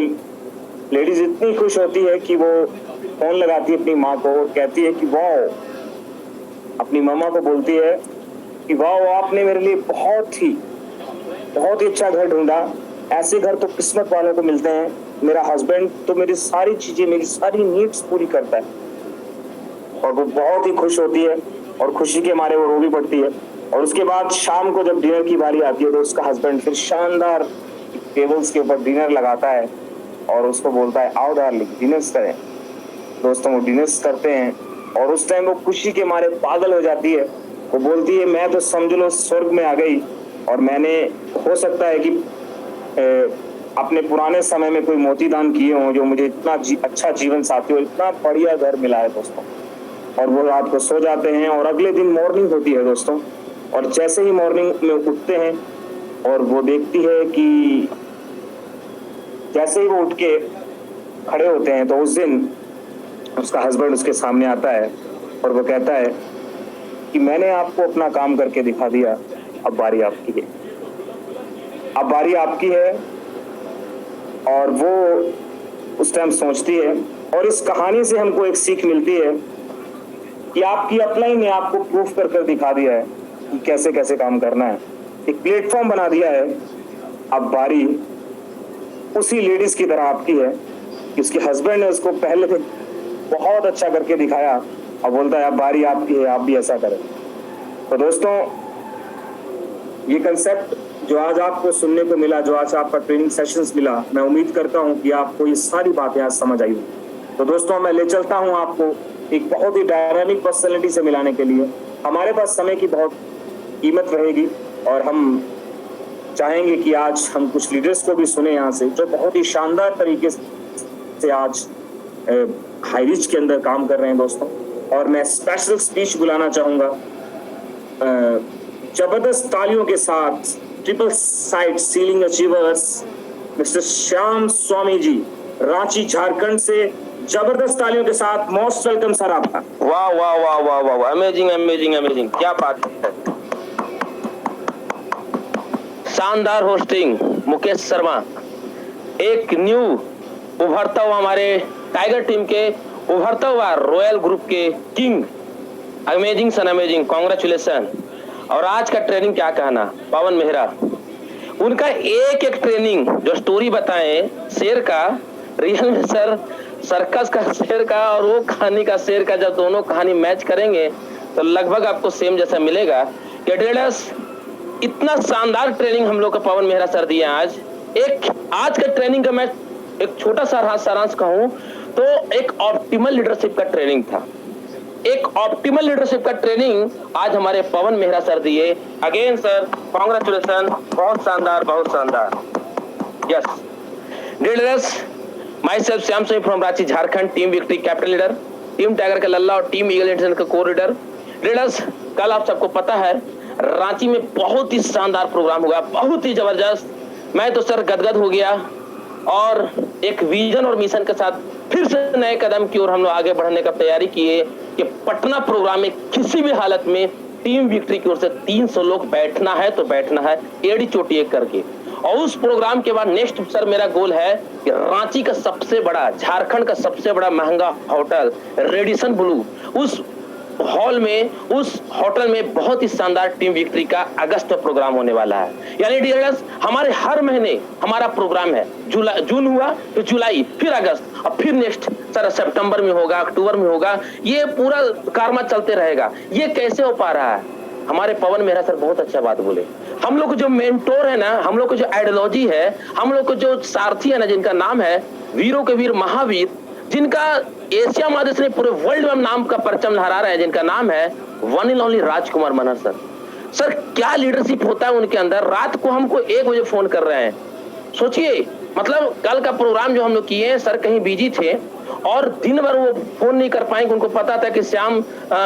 लेडीज इतनी खुश होती है कि वो फोन लगाती है अपनी माँ को और कहती है कि वाह, अपनी मामा को बोलती है कि वाह, आपने मेरे लिए बहुत ही अच्छा घर ढूंढा। ऐसे घर तो किस्मत वालों को मिलते हैं। मेरा हस्बैंड तो मेरी सारी चीजें, मेरी सारी नीड्स पूरी करता है। और वो बहुत ही खुश होती है और खुशी के मारे वो रो भी पड़ती है। और उसके बाद शाम को जब डिनर की बारी आती है तो उसका हस्बैंड फिर शानदार टेबल्स के ऊपर डिनर लगाता है और उसको बोलता है, आओ डार्लिंग, डिनर्स करें। दोस्तों, वो डिनर्स करते हैं और उस टाइम वो खुशी के मारे पागल हो जाती है। वो बोलती है, मैं तो समझ लो स्वर्ग में आ गई, और मैंने, हो सकता है कि अपने पुराने समय में कोई मोती दान किए हों जो मुझे इतना अच्छा जीवन साथी हो, इतना बढ़िया घर मिला है दोस्तों। और वो रात को सो जाते हैं और अगले दिन मॉर्निंग होती है दोस्तों। और जैसे ही मॉर्निंग में उठते हैं और वो देखती है कि जैसे ही वो उठ के खड़े होते हैं तो उस दिन उसका हस्बैंड उसके सामने आता है और वो कहता है कि मैंने आपको अपना काम करके दिखा दिया, अब बारी आपकी है, अब बारी आपकी है। और वो उस टाइम सोचती है, और इस कहानी से हमको एक सीख मिलती है कि आपकी अपलाइन ने आपको प्रूफ कर कर दिखा दिया है कि कैसे कैसे काम करना है, एक प्लेटफॉर्म बना दिया है। अब बारी उसी लेडीज की तरह आपकी है कि उसके हस्बैंड ने उसको पहले से बहुत अच्छा करके दिखाया, अब बोलता है अब बारी आपकी है, आप भी ऐसा करें। तो दोस्तों, ये कंसेप्ट जो आज आपको सुनने को मिला, जो आज आपका ट्रेनिंग सेशंस मिला, मैं उम्मीद करता हूं कि आपको ये सारी बातें आज समझ आई। तो दोस्तों, मैं ले चलता हूं आपको एक बहुत ही डायनामिक पर्सनैलिटी से मिलाने के लिए। हमारे पास समय की बहुत कीमत रहेगी और हम चाहेंगे कि आज हम कुछ लीडर्स को भी सुने यहाँ से, जो बहुत ही शानदार तरीके से आज हाई रिच के अंदर काम कर रहे हैं दोस्तों। और मैं स्पेशल स्पीच बुलाना चाहूंगा जबरदस्त तालियों के साथ, triple side ceiling achievers mister Shyam Swami ji, Ranchi Jharkhand से। जबरदस्त तालियों के साथ मोस्ट वेलकम सर आपका। वाह वाह वाह वाह वाह वाह, अमेजिंग अमेजिंग अमेजिंग, क्या बात है। शानदार होस्टिंग मुकेश शर्मा, एक न्यू उभरता हुआ हमारे टाइगर टीम के उभरता हुआ रॉयल ग्रुप के किंग, अमेजिंग सन अमेजिंग, कॉन्ग्रेचुलेशन। और आज का ट्रेनिंग क्या कहना, पवन मेहरा, उनका एक एक ट्रेनिंग जो स्टोरी बताए शेर का, रियल में सर सर्कस का शेर का और वो कहानी का शेर का, जब दोनों कहानी मैच करेंगे तो लगभग आपको सेम जैसा मिलेगा। कैडेट्स, इतना शानदार ट्रेनिंग हम लोग का पवन मेहरा सर दिए आज। एक आज का ट्रेनिंग का मैं एक छोटा सा सारांश कहूं तो एक ऑप्टिमल लीडरशिप का ट्रेनिंग था। एक ऑप्टिमल लीडरशिप का ट्रेनिंग आज हमारे पवन मेहरा सर दिए। अगेन सर कांग्रेचुलेशन, बहुत शानदार बहुत शानदार। Yes leaders, my self Shyam Swami from Ranchi Jharkhand, team victory captain leader, team tiger का लल्ला और टीम ईगल इंटरनेशनल का को लीडर। लीडर्स, कल आप सबको पता है रांची में बहुत ही शानदार प्रोग्राम हुआ, बहुत ही जबरदस्त। मैं तो सर गदगद हो गया और एक विजन और मिशन के साथ फिर से नए कदम की ओर हम लोग आगे बढ़ने का तैयारी किए कि पटना प्रोग्राम में किसी भी हालत में टीम विक्ट्री की ओर से 300 लोग बैठना है तो बैठना है, एड़ी चोटी एक करके। और उस प्रोग्राम के बाद नेक्स्ट सर मेरा गोल है कि रांची का सबसे बड़ा, झारखंड का सबसे बड़ा महंगा होटल रेडिसन ब्लू, उस हॉल में, उस होटल में बहुत ही शानदार टीम विक्ट्री का अगस्त में प्रोग्राम होने वाला है। यानी डियर्स, हमारे हर महीने हमारा प्रोग्राम है। जून हुआ फिर जुलाई, फिर अगस्त और फिर नेक्स्ट सर सितंबर में होगा, अक्टूबर में होगा। ये पूरा कारवा चलते रहेगा। ये कैसे हो पा रहा है? हमारे पवन मेहरा सर बहुत अच्छा बात बोले। हम लोग को जो मेंटोर है ना, हम लोग को जो आइडियोलॉजी है, हम लोग को जो सारथी है ना, जिनका नाम है वीरों के वीर महावीर, जिनका एशिया महादेश ने पूरे वर्ल्ड में नाम का परचम लहरा रहे हैं, जिनका नाम है one and only Rajkumar Manhar sir. Sir क्या लीडरशिप होता है उनके अंदर। रात को हमको 1 बजे फोन कर रहे हैं। सोचिए, मतलब कल का प्रोग्राम जो हम लोग किए, सर कहीं बिजी थे और दिन भर वो फोन नहीं कर पाएंगे। उनको पता था कि श्याम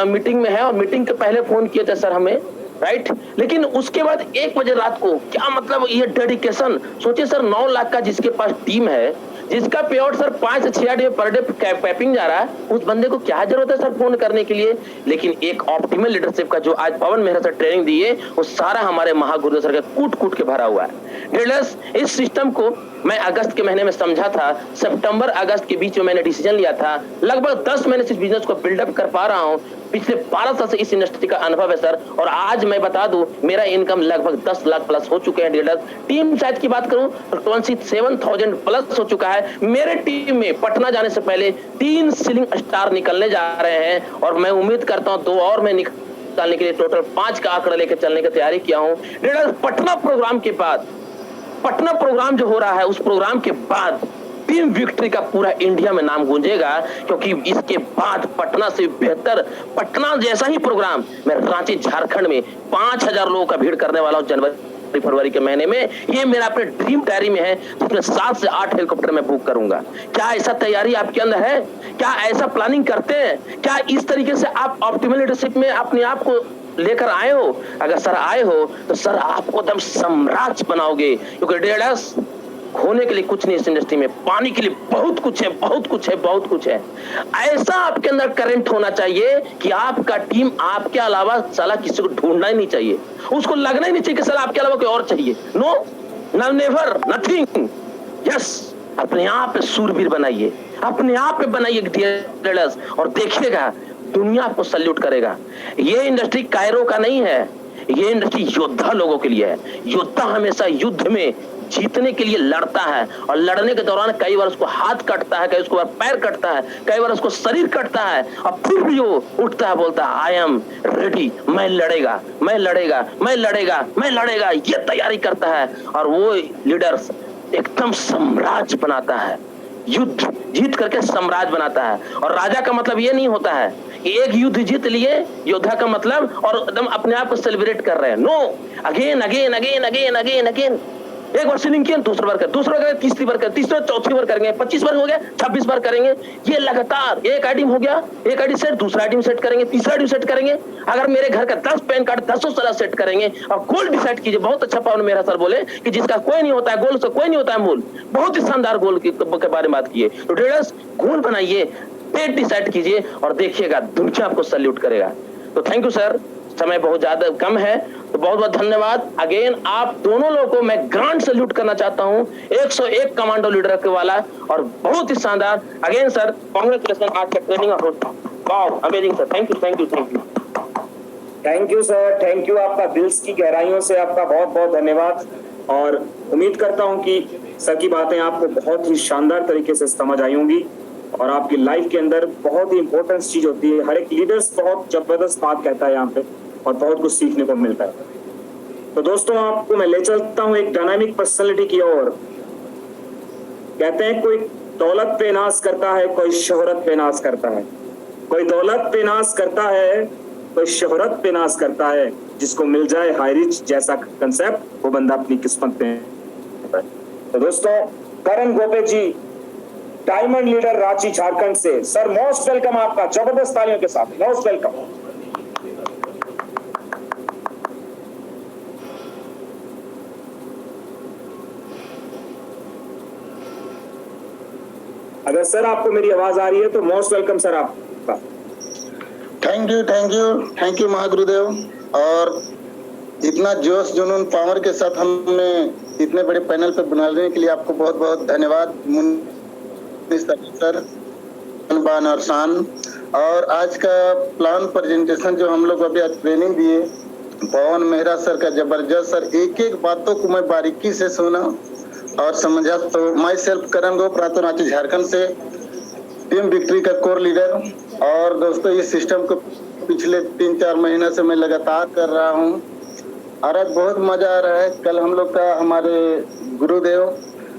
मीटिंग में है और मीटिंग के पहले फोन किए थे सर हमें, राइट। लेकिन उसके बाद 1 बजे रात को, क्या मतलब ये डेडिकेशन। सोचिए सर, 9 लाख का जिसके पास टीम है, जिसका पे आउट सर 5 से 6 आदमी पर डे कैपिंग जा रहा है, उस बंदे को क्या जरूरत है सर फोन करने के लिए। लेकिन एक ऑप्टिमल लीडरशिप का जो आज पवन मेहरा सर ट्रेनिंग दी है, वो सारा हमारे महागुरुदेव सर का कूट कूट के भरा हुआ है। डीलर्स, इस सिस्टम को मैं अगस्त के महीने में समझा था, सितंबर अगस्त के बीच में मैंने डिसीजन लिया था। लगभग 10 महीने से इस बिजनेस को बिल्डअप कर पा रहा हूं। पिछले 12 साल से इस इंडस्ट्री का अनुभव है सर, और आज मैं बता दूं मेरा इनकम लगभग 10 लाख प्लस हो चुके हैं डीलर्स। टीम साइज की बात करूं तो 27,000 प्लस हो चुका है। मेरे टीम में पटना जाने से पहले 3 सीलिंग स्टार निकलने जा रहे हैं, और मैं उम्मीद करता हूं 2 और मैं निकालने के लिए टोटल 5 का आंकड़ा लेकर चलने की तैयारी किया हूं। डीलर्स, पटना प्रोग्राम के बाद, पटना प्रोग्राम जो हो रहा है, उस प्रोग्राम के बाद टीम विक्ट्री का पूरा इंडिया में नाम गूंजेगा, क्योंकि इसके बाद पटना से बेहतर, पटना जैसा ही प्रोग्राम मैं रांची झारखंड में 5,000 लोगों का भीड़ करने वाला हूं जनवरी फरवरी के महीने में। ये मेरा अपने ड्रीम डायरी में है, जिसमें 7 से 8 हेलीकॉप्टर मैं बुक करूंगा। क्या ऐसा तैयारी आपके अंदर है? क्या ऐसा प्लानिंग करते हैं? क्या इस तरीके से आप ऑप्टिमल लीडरशिप में अपने आप को लेकर आए हो? अगर सर आए हो तो सर आपको एकदम सम्राट बनाओगे, क्योंकि डीलर्स, खोने के लिए कुछ नहीं इस इंडस्ट्री में, पाने के लिए बहुत कुछ है, बहुत कुछ है, बहुत कुछ है। ऐसा आपके अंदर करंट होना चाहिए कि आपका टीम आपके अलावा साला किसी को ढूंढना ही नहीं चाहिए, उसको लगना ही नहीं चाहिए कि साला आपके अलावा कोई और चाहिए। No, never, nothing. यस, अपने आप पे सूरवीर बनाइए, अपने आप पे बनाइए डीलर्स, और देखिएगा दुनिया आपको सल्यूट करेगा। ये इंडस्ट्री कायरो का नहीं है, ये इंडस्ट्री योद्धा लोगों के लिए है। योद्धा हमेशा युद्ध में जीतने के लिए लड़ता है, और लड़ने के दौरान कई बार उसको हाथ कटता है, कई उसको पैर कटता है, कई बार उसको शरीर कटता है, और फिर भी वो उठता है, बोलता है आई एम रेडी, मैं लड़ेगा, मैं लड़ेगा, मैं लड़ेगा, मैं लड़ेगा, ये तैयारी करता है। और वो लीडर्स एकदम साम्राज्य बनाता है, युद्ध जीत करके साम्राज्य बनाता है। और राजा का मतलब ये नहीं होता है कि एक युद्ध जीत लिए योद्धा का मतलब, और एकदम अपने आप को सेलिब्रेट कर रहे हैं। No, again again again again again again, एक बार सीलिंग किया, दूसरा बार कर, दूसरा बार, तीसरी बार कर, तीसरा चौथी बार करेंगे, 25 बार हो गया, 26 बार करेंगे। ये लगातार एक आइटम हो गया, एक आइटम सेट, दूसरा आइटम सेट करेंगे, तीसरा आइटम सेट करेंगे। अगर मेरे घर का 10 पैन कार्ड 10 साल सेट करेंगे, और गोल डिसाइड कीजिए। बहुत अच्छा पवन मेरा सर बोले कि जिसका कोई नहीं होता है गोल, उसका कोई नहीं होता है मूल। बहुत ही शानदार गोल के बारे में बात किए। तो ट्रेडर्स, गोल बनाइए, डेट डिसाइड कीजिए, और देखिएगा दुनिया आपको सैल्यूट करेगा। तो थैंक यू सर, समय बहुत ज्यादा कम है, तो बहुत बहुत धन्यवाद। अगेन आप दोनों लोगों को मैं ग्रांड सैल्यूट करना चाहता हूं, 101 कमांडो लीडर के वाला, और बहुत ही शानदार। अगेन सर, कांग्रेचुलेशन आज का ट्रेनिंग और wow, amazing sir, thank you thank you thank you thank you sir, thank you. आपका दिल की गहराइयों से आपका बहुत बहुत धन्यवाद, और उम्मीद करता हूं कि सर की बातें आपको बहुत ही शानदार तरीके से समझ आई होंगी, और आपकी लाइफ के अंदर बहुत ही इंपॉर्टेंट चीज होती है। हर एक लीडर्स बहुत जबरदस्त बात कहता है यहाँ पे, और बहुत कुछ सीखने को मिलता है। तो दोस्तों, आपको मैं ले चलता हूँ एक डायनामिक पर्सनालिटी की ओर। कहते हैं कोई दौलत पे नाज करता है, कोई शोहरत पे नाज करता है। कोई दौलत पे नाज करता है, कोई शोहरत पे नाज करता है। जिसको मिल जाए हाई रिच जैसा कंसेप्ट, वो बंदा अपनी किस्मत पे है। तो दोस्तों, करण गोपे जी, डायमंड लीडर रांची झारखंड से, सर मोस्ट वेलकम आपका, जबरदस्त तालियों के साथ मोस्ट वेलकम। अगर सर आपको मेरी आवाज आ रही है तो मोस्ट वेलकम सर आपका। Thank you thank you thank you महागुरुदेव। और इतना जोश जुनून पावर के साथ हमने इतने बड़े पैनल पर बनाने के लिए आपको बहुत बहुत धन्यवाद सर, बान और शान। और आज का प्लान प्रेजेंटेशन जो हम लोग अभी आज ट्रेनिंग दिए, पवन मेहरा सर का जबरदस्त। सर एक एक बातों को मैं बारीकी से सुना और समझा। तो माई सेल्फ करण गोप, रांची झारखंड से, टीम विक्ट्री का कोर लीडर। और दोस्तों, इस सिस्टम को पिछले 3-4 महीने से मैं लगातार कर रहा हूँ, और आज बहुत मजा आ रहा है। कल हम लोग का हमारे गुरुदेव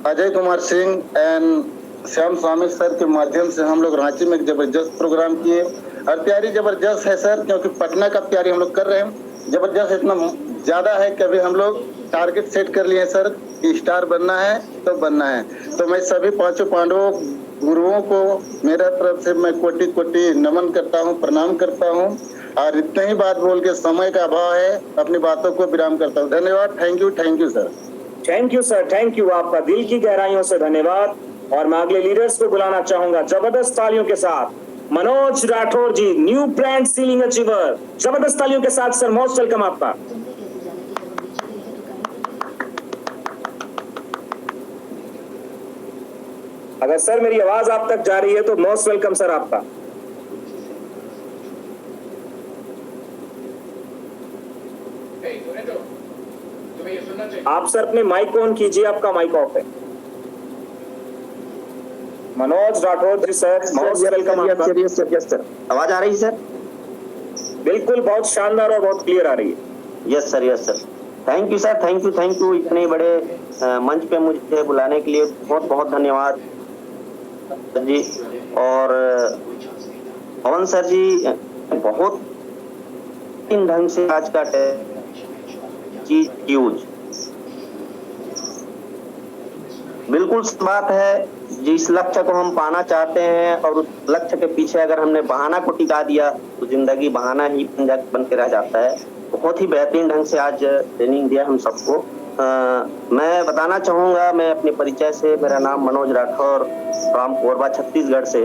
Ajay Kumar Singh and Shyam Swami sir के माध्यम से हम लोग रांची में एक जबरदस्त प्रोग्राम किए। और तैयारी जबरदस्त है सर, क्योंकि पटना का तैयारी हम लोग कर रहे हैं। जबरदस्त इतना ज्यादा है कि अभी हम लोग टारगेट सेट कर लिए सर कि स्टार बनना है तो बनना है। तो मैं सभी 5 पांडवों गुरुओं को मेरा तरफ से मैं कोटि कोटि नमन करता हूँ, प्रणाम करता हूँ। और इतने ही बात बोल के समय का अभाव है, अपनी बातों को विराम करता हूँ। धन्यवाद, thank you sir. Thank you sir, thank you. आपका दिल की गहराइयों से धन्यवाद। और मैं अगले लीडर्स को बुलाना चाहूंगा जबरदस्त तालियों के साथ। मनोज राठौर जी, न्यू ब्रांड सीलिंग अचीवर, जबरदस्त तालियों के साथ सर, मोस्ट वेलकम आपका। अगर सर मेरी आवाज आप तक जा रही है तो मोस्ट वेलकम सर आपका। आप सर अपने माइक ऑन कीजिए, आपका माइक ऑफ है। मनोज राठौर जी सर, मोस्ट वेलकम आपका। यस सर, आवाज आ रही है सर? बिल्कुल, बहुत शानदार और बहुत क्लियर आ रही है। Yes sir. Thank you sir, thank you इतने बड़े मंच पे मुझे बुलाने के लिए बहुत बहुत धन्यवाद जी। और पवन सर जी बहुत ढंग से आज का चीज यूज बिल्कुल बात है। जिस लक्ष्य को हम पाना चाहते हैं और उस लक्ष्य के पीछे अगर हमने बहाना को टिका दिया तो जिंदगी बहाना ही बन के रह जाता है। बहुत ही बेहतरीन ढंग से आज ट्रेनिंग दिया हम सबको। मैं बताना चाहूंगा, मैं अपने परिचय से, मेरा नाम मनोज राठौर फ्रॉम कोरबा छत्तीसगढ़ से।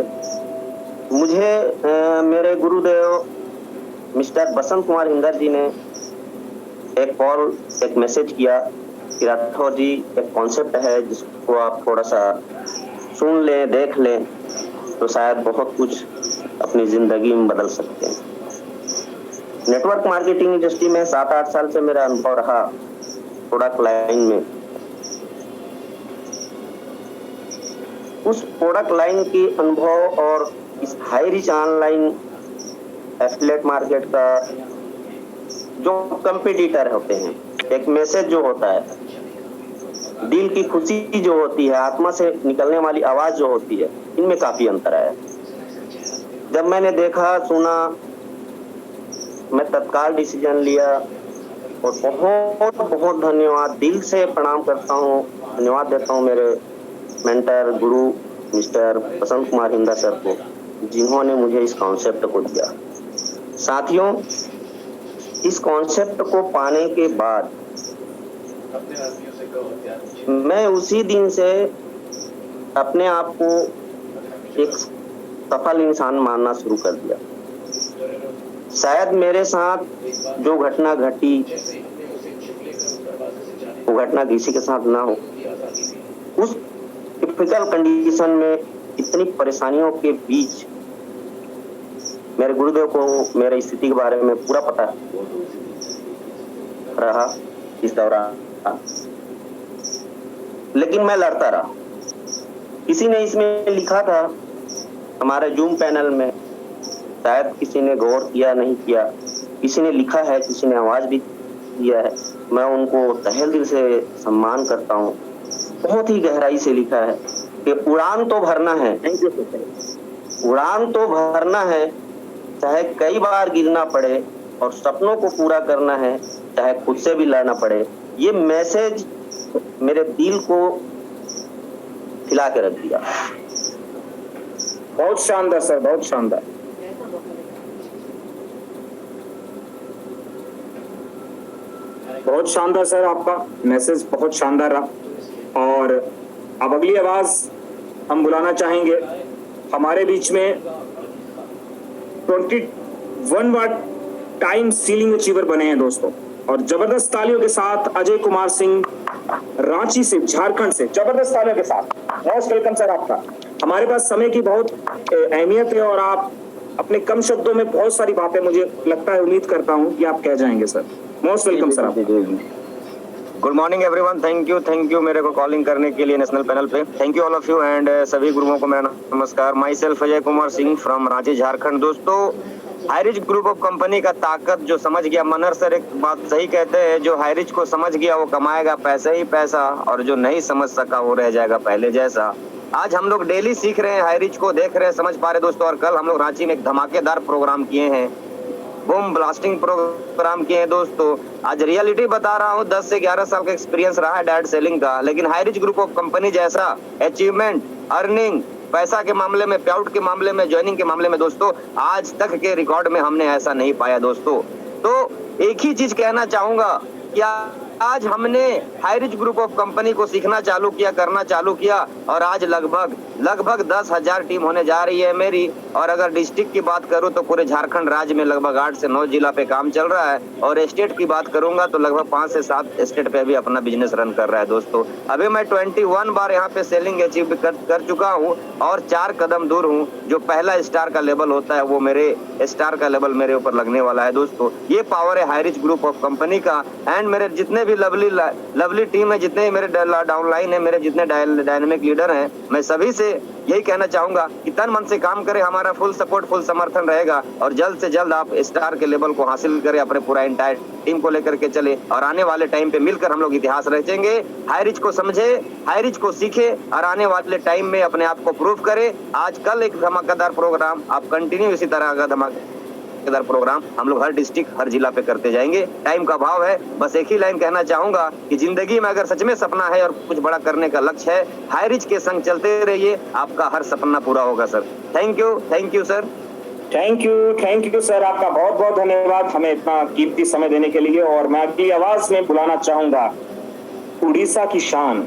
मुझे मेरे गुरुदेव मिस्टर बसंत कुमार हिंदर जी ने एक मैसेज किया कि राठौर जी एक कॉन्सेप्ट है जिसको आप थोड़ा सा सुन लें, देख लें तो शायद बहुत कुछ अपनी जिंदगी में बदल सकते हैं। नेटवर्क मार्केटिंग इंडस्ट्री में 7-8 साल से मेरा अनुभव रहा प्रोडक्ट लाइन में। उस प्रोडक्ट लाइन की अनुभव और इस high rich online affiliate market का जो कंपटीटर होते हैं, एक मैसेज जो होता है, दिल की खुशी जो होती है, आत्मा से निकलने वाली आवाज जो होती है, इनमें काफी अंतर है। जब मैंने देखा, सुना, मैं तत्काल डिसीजन लिया और बहुत बहुत धन्यवाद, दिल से प्रणाम करता हूँ, धन्यवाद देता हूँ मेरे मेंटर गुरु मिस्टर बसंत कुमार हिंदर सर को, जिन्होंने मुझे इस कॉन्सेप्ट को दिया। साथियों, इस कॉन्सेप्ट को पाने के बाद मैं उसी दिन से अपने आप को एक सफल इंसान मानना शुरू कर दिया। शायद मेरे साथ जो घटना घटी वो घटना किसी के साथ ना हो। उस टिपिकल कंडीशन में इतनी परेशानियों के बीच मेरे गुरुदेव को मेरी स्थिति के बारे में पूरा पता रहा इस दौरान, लेकिन मैं लड़ता रहा। किसी ने इसमें लिखा था हमारे जूम पैनल में, शायद किसी ने गौर किया नहीं किया, किसी ने लिखा है, किसी ने आवाज भी दिया है। मैं उनको तहे दिल से सम्मान करता हूँ। बहुत ही गहराई से लिखा है कि उड़ान तो भरना है, उड़ान तो भरना है, चाहे कई बार गिरना पड़े, और सपनों को पूरा करना है, चाहे खुद से भी लड़ना पड़े। ये मैसेज मेरे दिल को हिला के रख दिया। बहुत शानदार सर, बहुत शानदार। बहुत शानदार सर, आपका मैसेज बहुत शानदार रहा। और अब अगली आवाज हम बुलाना चाहेंगे। हमारे बीच में 21 टाइम सीलिंग अचीवर बने हैं दोस्तों, और जबरदस्त तालियों के साथ अजय कुमार सिंह रांची से, झारखंड से, जबरदस्त तालियों के साथ मोस्ट वेलकम सर आपका। हमारे पास समय की बहुत अहमियत है और आप अपने कम शब्दों में बहुत सारी बातें, मुझे लगता है, उम्मीद करता हूं कि आप कह जाएंगे सर। मोस्ट वेलकम सर आपका। Good morning everyone, thank you मेरे को कॉलिंग करने के लिए नेशनल पैनल पे। Thank you all of you and सभी गुरुओं को मेरा नमस्कार। My self Ajay Kumar Singh from Ranchi, Jharkhand. दोस्तों, हाईरिच ग्रुप ऑफ कंपनी का ताकत जो समझ गया, मनहर सर एक बात सही कहते हैं, जो हाईरिच को समझ गया वो कमाएगा पैसा ही पैसा, और जो नहीं समझ सका वो रह जाएगा पहले जैसा। आज हम लोग डेली सीख रहे हैं, हाईरिच को देख रहे हैं, समझ पा रहे दोस्तों। और कल हम लोग रांची में एक धमाकेदार प्रोग्राम किए हैं, बूम ब्लास्टिंग प्रोग्राम किए हैं दोस्तों। आज रियलिटी बता रहा हूँ, 10 से 11 साल का एक्सपीरियंस रहा है डायरेक्ट सेलिंग का, लेकिन हाईरिच ग्रुप ऑफ कंपनी जैसा अचीवमेंट, अर्निंग, पैसा के मामले में, पेआउट के मामले में, ज्वाइनिंग के मामले में दोस्तों, आज तक के रिकॉर्ड में हमने ऐसा नहीं पाया दोस्तों। तो एक ही चीज कहना चाहूंगा कि आज हमने हाईरिच ग्रुप ऑफ कंपनी को सीखना चालू किया, करना चालू किया और आज लगभग 10,000 टीम होने जा रही है मेरी। और अगर डिस्ट्रिक्ट की बात करूं तो पूरे झारखंड राज्य में लगभग 8 से 9 जिला पे काम चल रहा है और स्टेट की बात करूंगा तो लगभग 5 से 7 स्टेट पे भी अपना बिजनेस रन कर रहा है दोस्तों। अभी मैं 21 बार यहाँ पे सेलिंग अचीव कर चुका हूँ और 4 कदम दूर हूँ। जो पहला स्टार का लेवल होता है वो मेरे स्टार का लेवल मेरे ऊपर लगने वाला है दोस्तों। ये पावर है हाईरिच ग्रुप ऑफ कंपनी का। एंड मेरे जितने भी लवली टीम है, जितने मेरे डाउनलाइन है, मेरे जितने डायनेमिक लीडर हैं, मैं सभी से यही कहना चाहूंगा कि तन मन से काम करें, हमारा फुल सपोर्ट फुल समर्थन रहेगा और जल्द से जल्द आप स्टार के लेवल को हासिल करें, अपने पूरा इंटायर टीम को लेकर के चले और आने वाले टाइम पे मिलकर हम लोग इतिहास रचेंगे। हाईरिच को समझे, हाईरिच को सीखे और आने वाले टाइम में अपने आप को प्रूव करें। आज कल एक धमाकेदार प्रोग्राम, आप कंटिन्यू इसी तरह का धमाकेदार प्रोग्राम हम लोग हर डिस्ट्रिक्ट हर जिला पे करते जाएंगे। टाइम का अभाव है, बस एक ही लाइन कहना चाहूंगा कि जिंदगी में अगर सच में सपना है और कुछ बड़ा करने का लक्ष्य है, हाईरिच के संग चलते रहिए, आपका हर सपना पूरा होगा sir. Thank you sir. Thank you sir, आपका बहुत बहुत धन्यवाद हमें इतना कीमती समय देने के लिए। और मैं अगली आवाज में बुलाना चाहूंगा उड़ीसा की शान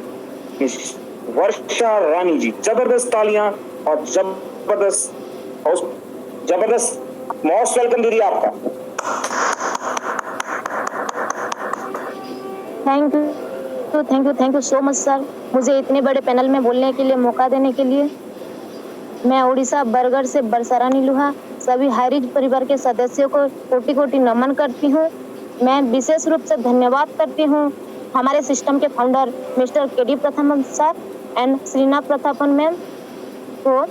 मिस वर्षा रानी जी। जबरदस्त तालियां और जबरदस्त मोस्ट वेलकम दीदी आपका। Thank you so much sir, मुझे इतने बड़े पैनल में बोलने के लिए मौका देने के लिए। मैं उड़ीसा बरगढ़ से वर्षा रानी लुहा सभी हाईरिच परिवार के सदस्यों को कोटि कोटि नमन करती हूँ। मैं विशेष रूप से धन्यवाद करती हूँ हमारे सिस्टम के फाउंडर मिस्टर केडी प्रथम sir and Shreena Prathapan ma'am को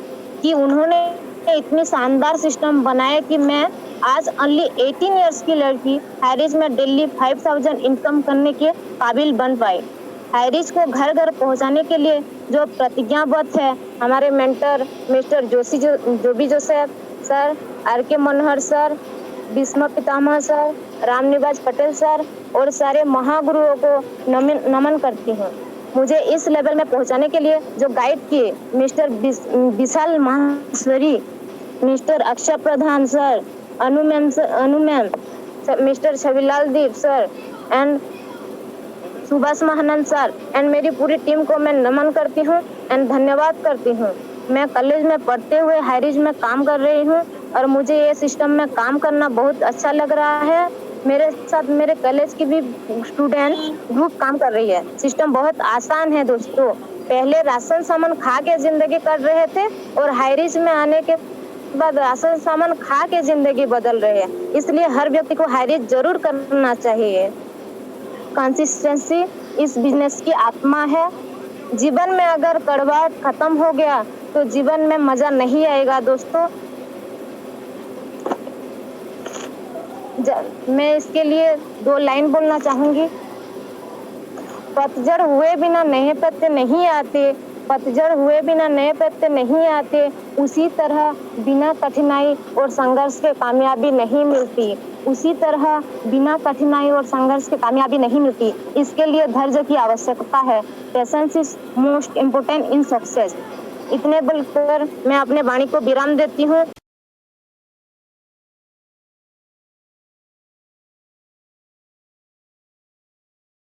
कि उन्होंने इतनी शानदार सिस्टम बनाया कि मैं आज ओनली 18 इयर्स की लड़की हाईरिच में डेली 5,000 इनकम करने के काबिल बन पाई। हाईरिच को घर घर पहुंचाने के लिए जो प्रतिज्ञाबद्ध है हमारे mentor mister Joby Joseph sir, RK. Manohar sir, Bhishma Pitamah sir, Ramniwas Patel sir और सारे महागुरुओं को नमन करती हूँ। मुझे इस लेवल में पहुंचाने के लिए जो गाइड किए mister Vishal Maheshwari, mister Akshay Pradhan sir, Anu ma'am, mister Chhabilal Deep sir and Subhash Mahanand sir and मेरी पूरी टीम को मैं नमन करती हूँ एंड धन्यवाद करती हूँ। मैं कॉलेज में पढ़ते हुए हाईरिच में काम कर रही हूँ और मुझे ये सिस्टम में काम करना बहुत अच्छा लग रहा है। मेरे साथ मेरे कॉलेज की भी स्टूडेंट ग्रुप काम कर रही है। सिस्टम बहुत आसान है दोस्तों। पहले राशन सामान खा के जिंदगी कर रहे थे और हाईरिच में आने के बाद राशन सामान खा के जिंदगी बदल रहे हैं। इसलिए हर व्यक्ति को हाईरिच जरूर करना चाहिए। कंसिस्टेंसी इस बिजनेस की आत्मा है। जीवन में अगर कड़वाहट खत्म हो गया तो जीवन में मजा नहीं आएगा दोस्तों। मैं इसके लिए 2 लाइन बोलना चाहूंगी। पतझड़ हुए बिना नए पत्ते नहीं आते, पतझड़ हुए बिना नए पत्ते नहीं आते। उसी तरह बिना कठिनाई और संघर्ष के कामयाबी नहीं मिलती। उसी तरह बिना कठिनाई और संघर्ष के कामयाबी नहीं मिलती। इसके लिए धैर्य की आवश्यकता है। Patience is most important in success. इतने बोलकर मैं अपने वाणी को विराम देती हूँ।